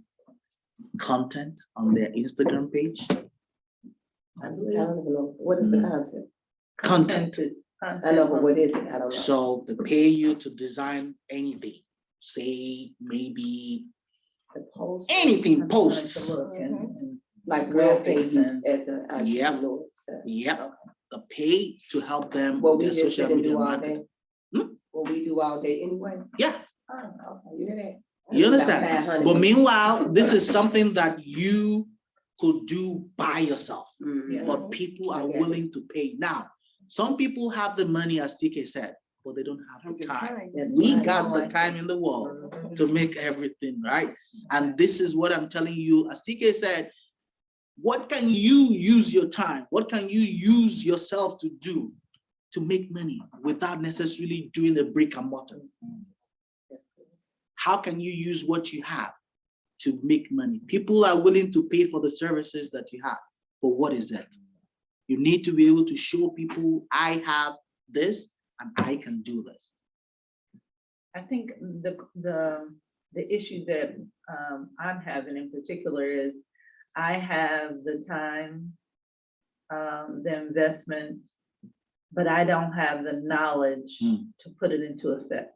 content on their Instagram page? I don't even know, what is the concept? Content. I know, but what is it? I don't know. So they pay you to design anything. Say maybe The post. anything, posts. Like we'll pay you as an Yep. entrepreneur. So. Yep. The pay to help them What with we their just social sit and media do all marketing. day? What we do all day anyway? Yeah. Oh, okay, you hear that? You About understand? 500. But meanwhile, this is something that you could do by yourself, Mhm. but people are Okay. willing to pay. Now, some people have the money, as TK said, but they don't have the time. That's We right. got the time in the world to make everything, right? And this is what I'm telling you, as TK said, what can you use your time? What can you use yourself to do to make money without necessarily doing the brick and mortar? That's good. How can you use what you have to make money? People are willing to pay for the services that you have, but what is it? You need to be able to show people I have this and I can do this. I think the issue that I'm having in particular is I have the time, the investment, but I don't have the knowledge to put it into effect.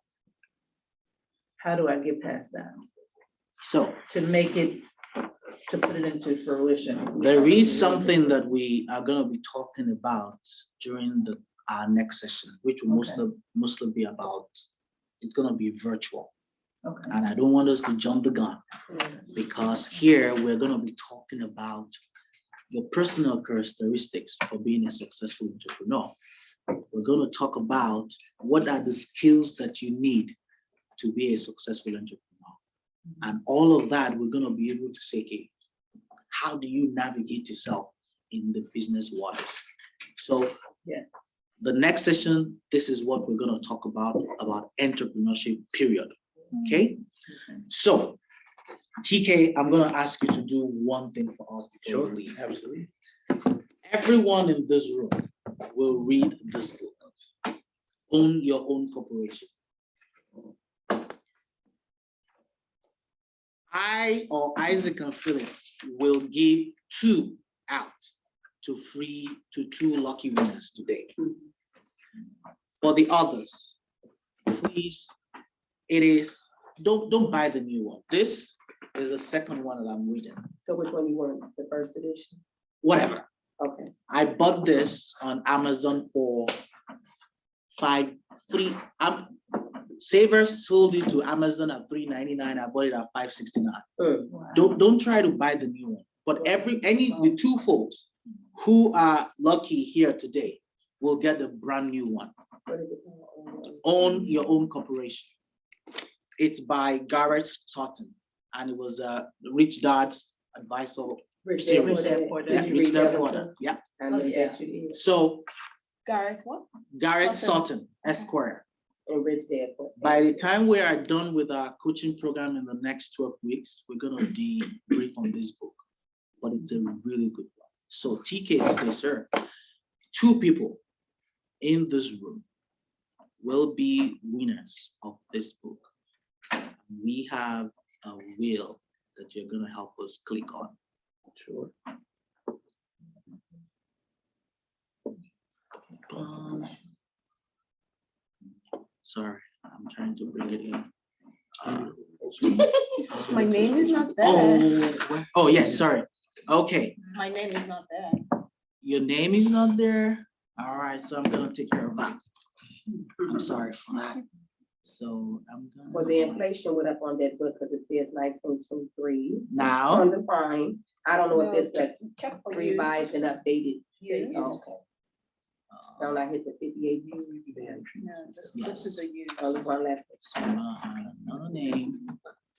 How do I get past that? So To make it, to put it into fruition. there is something that we are going to be talking about during our next session, which will mostly be about, it's going to be virtual. Okay. And I don't want us to jump the gun, because here we're going to be talking about your personal characteristics for being a successful entrepreneur. We're going to talk about what are the skills that you need to be a successful entrepreneur. And all of that, we're going to be able to say, okay, how do you navigate yourself in the business waters? So the next session, this is what we're going to talk about entrepreneurship, period. Okay? So, TK, I'm going to ask you to do one thing for us before we leave. Absolutely. Everyone in this room will read this book, Own Your Own Corporation. I or Isaac and Philip will give 2 out to 2 lucky winners today. For the others, please, don't buy the new one. This is the second one that I'm reading. So which one you want, the first edition? Whatever. Okay. I bought this on Amazon for $3. Savers sold it to Amazon at $3.99. I bought it at $5.69. Don't try to buy the new one. But the 2 folks who are lucky here today will get the brand new one. Own Your Own Corporation. It's by Garrett Sutton, and it was a Rich Dad's Advisor series. Rich Dad Poor Dad. Yeah. So Gareth, what? Garrett Sutton, Esquire. And Rich Dad. By the time we are done with our coaching program in the next 12 weeks, we're going to debrief on this book, but it's a really good one. So TK today, sir, 2 people in this room will be winners of this book. We have a wheel that you're going to help us click on. Sure. Sorry, I'm trying to bring it in. My name is not there. Oh, yes, sorry. Okay, My name is not there. your name is not there. All right, so I'm gonna take care of that. I'm sorry for that. So I'm Well, the gonna. inflation went up on that book because it says 1923 Now, on the prime. I don't know if it's a Check for revised and updated. Used. Okay. Don't I hit the 58 views? No, this is a use. Oh, this one left. no name.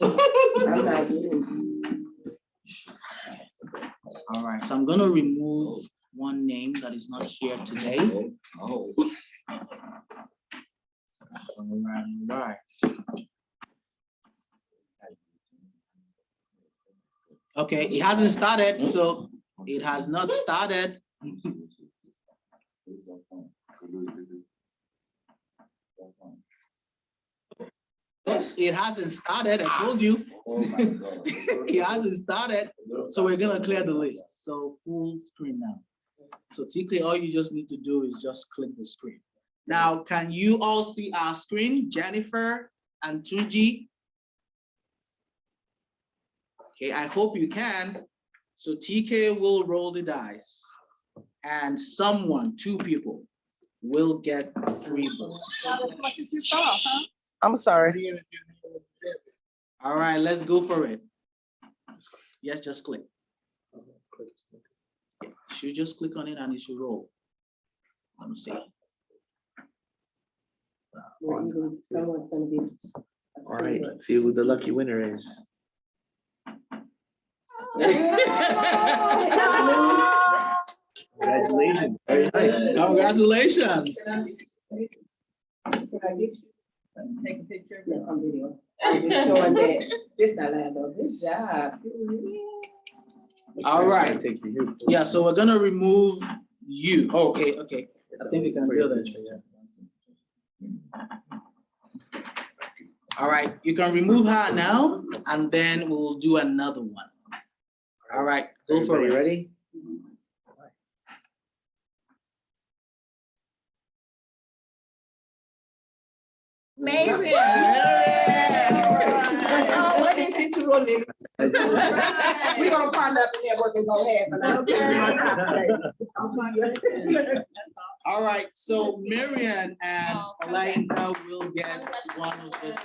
I'm not doing. All right, so I'm gonna remove one name that is not here today. Oh. All right. Okay, it hasn't started, so it has not started. Yes, it hasn't started. I told you. Oh my God. It hasn't started, so we're gonna clear the list. So full screen now. So TK, all you just need to do is just click the screen. Now, can you all see our screen, Jennifer and Tunji? Okay, I hope you can. So TK will roll the dice, and 2 people will get 3 books. What is your thought, huh? I'm sorry. All right, let's go for it. Yes, just click. Yeah, you should just click on it and it should roll. Let me see. Someone's gonna be. All right, let's see who the lucky winner is. Congratulations. Very nice. Congratulations. Can I get you? Take a picture. Yeah, on video. I'm just showing that, this not loud though, good job. All right. Take you. Yeah, so we're gonna remove you. Okay, okay. I think we can do this. All right, you can remove her now, and then we'll do another one. All right, go for Everybody it. ready? Mary. Oh, I didn't see two little niggas. We gonna partner up in there working both hands. And All right, so Marian and Olayinka will get one of this.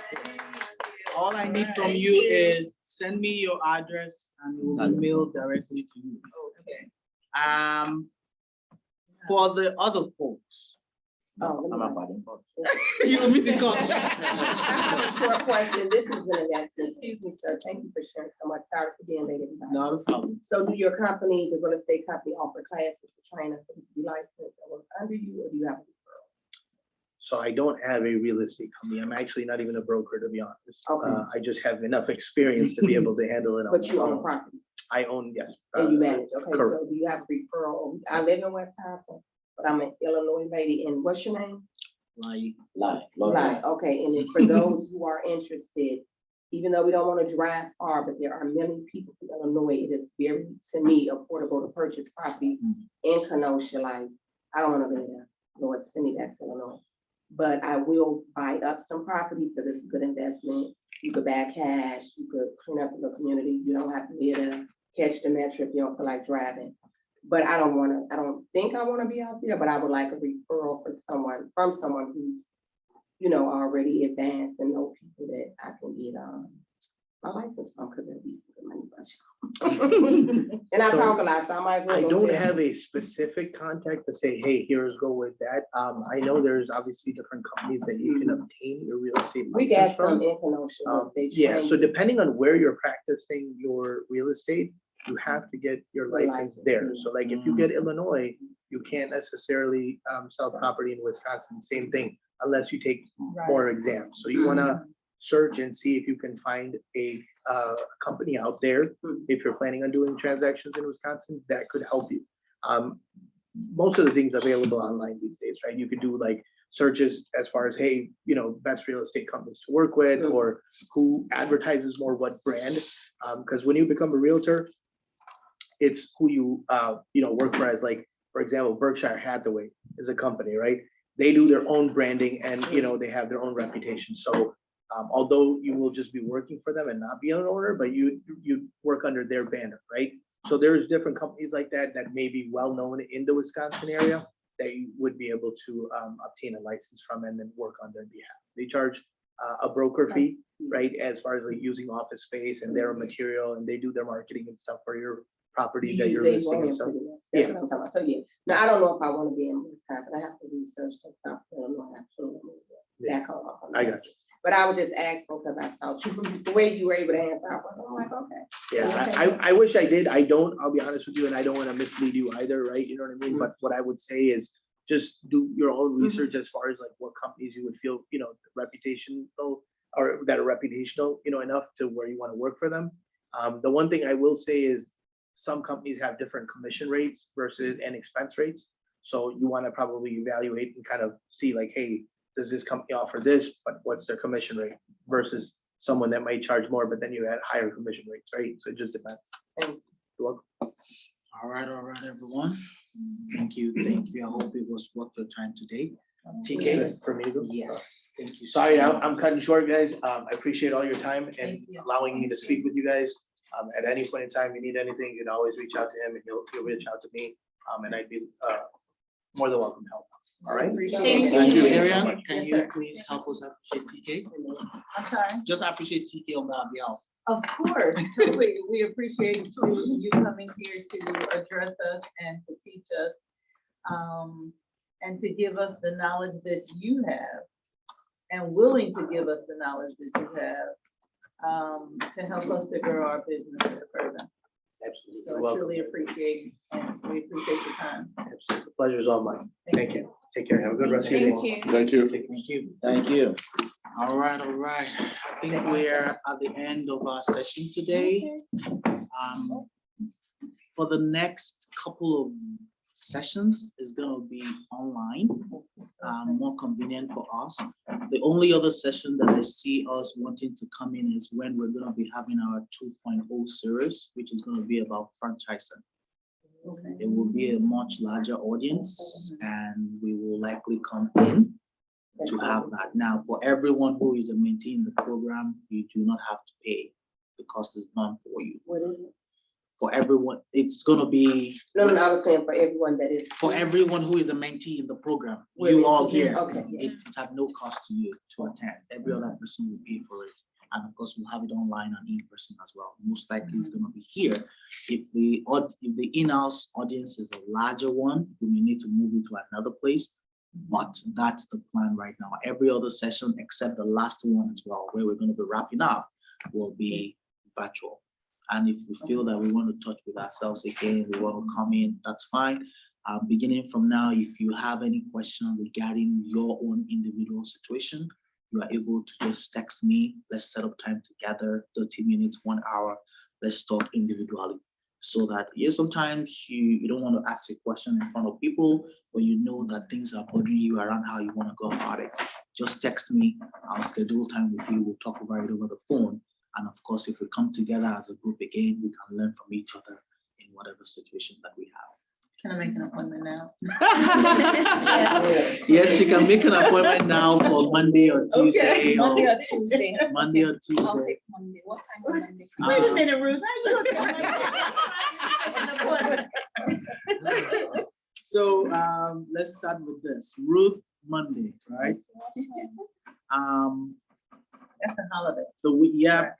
All I need from you is send me your address and we will email directly to you. Okay. For the other folks, Oh, I'm let me- a body. you will meet the cost. I have a short question. This is an investment. Excuse me, sir. Thank you for sharing so much. Sorry for being late, everybody. Not a problem. So do your company, the real estate company, offer classes to train us to be licensed and work under you, or do you have a referral? So I don't have a real estate company. I'm actually not even a broker, to be honest. Okay. I just have enough experience to be able to handle it. on But my you own a own. property I own, yes. and you manage. Okay, correct. so do you have a referral? I live in Wisconsin, but I'm an Illinois lady. And what's your name? Like, Right, okay, and then for those who are interested, even though we don't want to drive far, but there are many people from Illinois, it is very, to me, affordable to purchase property in Kenosha, like, I don't want to live there, Lord, send me back to Illinois. But I will buy up some property because it's a good investment. You could buy cash, you could clean up the community, you don't have to be able to catch the metro if you don't feel like driving. But I don't think I want to be out there, but I would like a referral for someone, from someone who's, you know, already advanced and know people that I can get my license from, because it'll be some good money budget. And I So, talk a lot, so I might as well. I go don't there. have a specific contact to say, hey, here's go with that. I know there's obviously different companies that you can obtain your real estate We got license some from. in Kenosha. They Yeah, train so you. depending on where you're practicing your real estate, you have to get your Your license license, there. yeah. So like if you get Illinois, you can't necessarily sell property in Wisconsin, same thing, unless you take more exams. So you wanna search and see if you can find a company out there. If you're planning on doing transactions in Wisconsin, that could help you. Most of the things available online these days, right? You could do like searches as far as, hey, you know, best real estate companies to work with, or who advertises more what brand. Because when you become a realtor, it's who you, you know, work for. As like, for example, Berkshire Hathaway is a company, right? They do their own branding and, you know, they have their own reputation. So although you will just be working for them and not be an owner, but you work under their banner, right? So there's different companies like that that may be well-known in the Wisconsin area that you would be able to obtain a license from and then work on their behalf. They charge a broker fee, right? As far as like using office space and their material, and they do their marketing and stuff for your properties that you're Use listing and A1 stuff. pretty much. That's what I'm talking about. So yeah, now I don't know if I want to be in Wisconsin. I have to research some stuff. I don't know. Absolutely. Back home. I got you. But I was just asking because I thought you, the way you were able to answer, I'm like, okay. Yeah, I wish I did. I don't, I'll be honest with you, and I don't want to mislead you either, right? You know what I mean? But what I would say is just do your own research as far as like what companies you would feel, you know, reputational or that are reputational, you know, enough to where you want to work for them. The one thing I will say is some companies have different commission rates versus and expense rates. So you want to probably evaluate and kind of see like, hey, does this company offer this, but what's their commission rate versus someone that might charge more, but then you had higher commission rates, right? So it just depends. Thank you. You're welcome. all right, everyone. Thank you, thank you. I hope it was worth your time today. TK? For me to go? Yes, thank you. Sorry, I'm cutting short, guys. I appreciate all your time and Thank you. allowing me to speak with you guys. At any point in time, you need anything, you can always reach out to him and he'll reach out to me. And I'd be more than welcome to help. All right? Thank Thank you, you so Ariane. much. Can Yes, you sir. please help us appreciate TK? I'm sorry. Just appreciate TK on that behalf. Of course, we appreciate you coming here to address us and to teach us, and to give us the knowledge that you have, and willing to give us the knowledge that you have, to help us to grow our business further. Absolutely. So You're I welcome. truly appreciate, and we appreciate your time. Absolutely. The pleasure is all mine. Thank you. Take care. Have a good rest of your day. Thank you. Thank you. Thank you. Thank you. All right, all right. I think we're at the end of our session today. For the next couple of sessions is gonna be online, more convenient for us. The only other session that I see us wanting to come in is when we're gonna be having our 2.0 series, which is gonna be about franchising. It will be a much larger audience and we will likely come in to have that. Now, for everyone who is a mentee in the program, you do not have to pay. The cost is done for you. What is it? For everyone, it's gonna be, No, I was saying for everyone that is. for everyone who is a mentee in the program, Where you is all it? here. Okay. It's at no cost to you to attend. Every other person will pay for it. And of course, we'll have it online and in person as well. Most likely it's gonna be here. If the in-house audience is a larger one, we may need to move it to another place. But that's the plan right now. Every other session except the last one as well, where we're gonna be wrapping up, will be virtual. And if we feel that we want to touch with ourselves again, we want to come in, that's fine. Beginning from now, if you have any question regarding your own individual situation, you are able to just text me. Let's set up time together, 30 minutes, 1 hour. Let's talk individually. So that, yeah, sometimes you don't want to ask a question in front of people, but you know that things are bothering you around how you want to go about it. Just text me, I'll schedule time with you, we'll talk about it over the phone. And of course, if we come together as a group again, we can learn from each other in whatever situation that we have. Can I make an appointment now? Yes, you can make an appointment now for Monday or Tuesday. Monday or Tuesday. Monday or I'll Tuesday. take Monday. What time on Monday? Wait a minute, Ruth. So let's start with this. Ruth, Monday, right? That's a holiday. Yeah.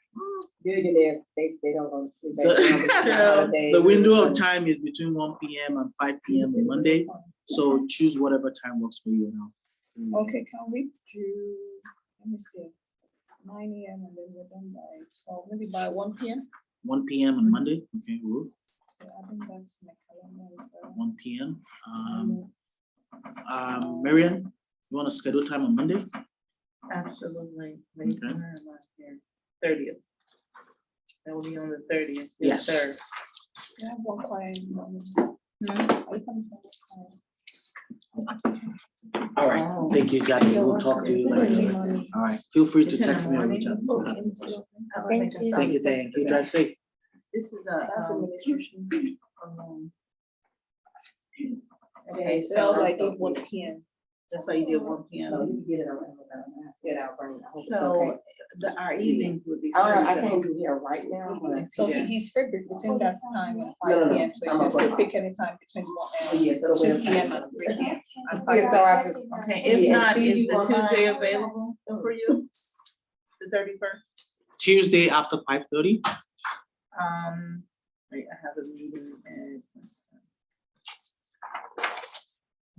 Billionaires, they don't go to sleep. They don't go to holidays. The window of time is between 1 p.m. and 5 p.m. on Monday. So choose whatever time works for you now. Okay, can we do, let me see, 9 a.m. and then we're done by 12, maybe by 1 p.m. 1 p.m. on Monday. Okay, Ruth. So I think that's my calendar as well. 1 p.m. Marian, you want to schedule time on Monday? Absolutely. Okay. 30th. That will be on the 30th. Yes. Third. I have one client. All right. Thank you, Jackie. We'll talk to you later. All right. Feel free to text me or reach out. Thank you. Thank you. Thank you. Drive safe. This is okay, So I was like, so 1 p.m. that's why you did 1 p.m. So you can get it around. I said I'll bring it. I hope it's So okay. our evenings would be. I can't do here right now, but. So he's free between that time and No, 5 no, p.m. So I'm you can still okay. pick any time between 1 Oh, and yes, it'll 2 be. p.m. and 3 p.m. And Yeah, so I just. Okay, if Yeah, not, see is you the online. Tuesday available for you? The 31st? Tuesday after 5:30. Wait, I have a meeting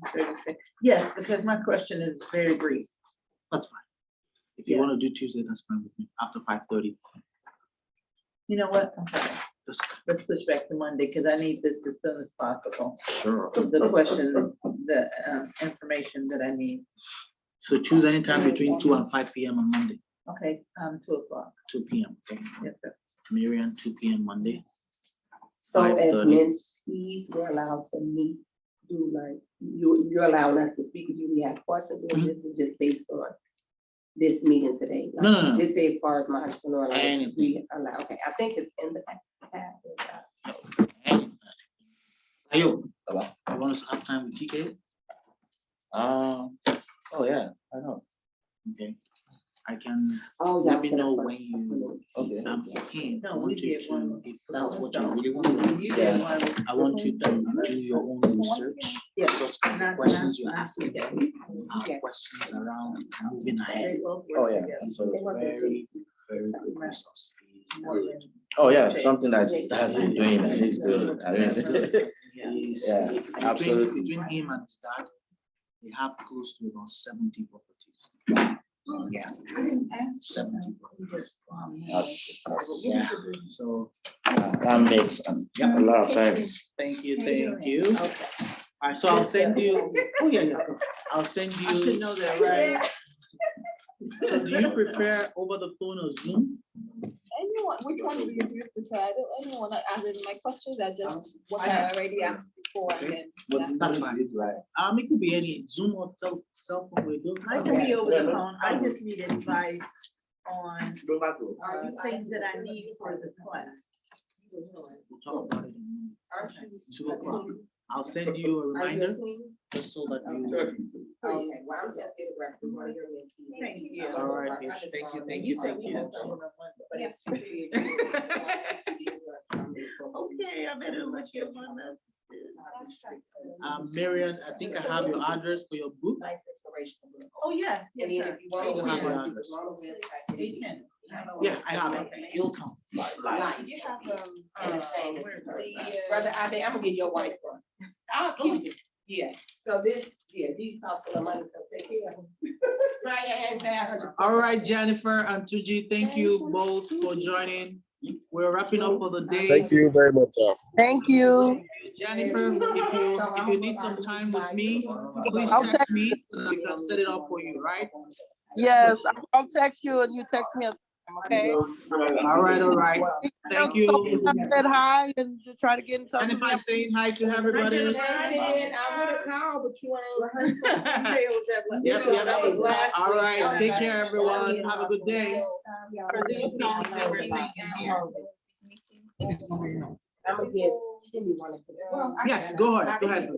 at 36. Yes, because my question is very brief. That's fine. If you Yeah. want to do Tuesday, that's fine with me. After 5:30. You know what? I'm sorry. That's Let's push back to Monday because I need this as soon as possible. sure. The question, the information that I need. So choose any time between 2 and 5 p.m. on Monday. Okay, 2 o'clock. 2 p.m. Okay. Yes, sir. Marian, 2 p.m. Monday. So as 5:30. mentees, we're allowed to meet, do like, you're allowing us to speak with you, we have questions, or Mhm. this is just based on this meeting today? Like, No. Just say as far as my entrepreneur, like, Anything. we allow, okay, I think it's in the packet. Ayo, you want to have time with TK? Oh yeah, I know. Okay. I can Oh, let y'all me set up know for- when you. Okay. Okay. No, we did one. If that's what you really want to do. You did one. I want you to do your own research. Yeah. Such that the Not- questions not- you're asking yeah. are questions around moving ahead. They both Oh, work yeah, together. absolutely. Very, very good resource. He's good. Oh, yeah, something that starts doing that is good. I mean, He's- Yeah, between- absolutely. Between him and his dad, they have close to about 70 properties. Yeah. 70 properties. Yeah, so that makes a lot of sense. thank you. All right, so I'll send you, I'll send I should you, know that, right? So do you prefer over the phone or Zoom? Anyone, which one do you prefer? I don't, anyone, as in my questions are just what I already asked before and then. yeah. That's fine. It could be any Zoom or cell phone will do. I can be over the phone. I just need advice on things that I need for this class. We'll talk about it in 2 o'clock. I'll send you a reminder just so that you. Okay, well, I'm just getting ready for one of your mentees. Thank you. All right, bitch. Thank you, thank you, thank you. Yes. Okay, I better look at my message. Marian, I think I have your address for your book. Nice inspirational book. Oh, yes, And then yes, if you want Still have your to. address. sir. Yeah, I have it. It'll come. Nice. You have, And the same as where's her. the, Brother, I'm gonna get your wife one. I'll keep it. Yeah, so this, these costs a lot of money, so take care of them. Right, All right, Jennifer and Tuji, thank you both for joining. We're wrapping up for the day. Thank you very much, sir. Thank you. Jennifer, if you need some time with me, please I'll text me so that we can set it up for you, right? Yes, I'll text you and you text me. Okay. All right, all right. Thank you. I said hi and to try to get in touch with Jennifer me. saying hi to everybody. I would have called, but you ain't. Yep, yep. All right, take care, everyone. Have a good day. I'm gonna give Kimmy one of them. Yes, go ahead, go ahead.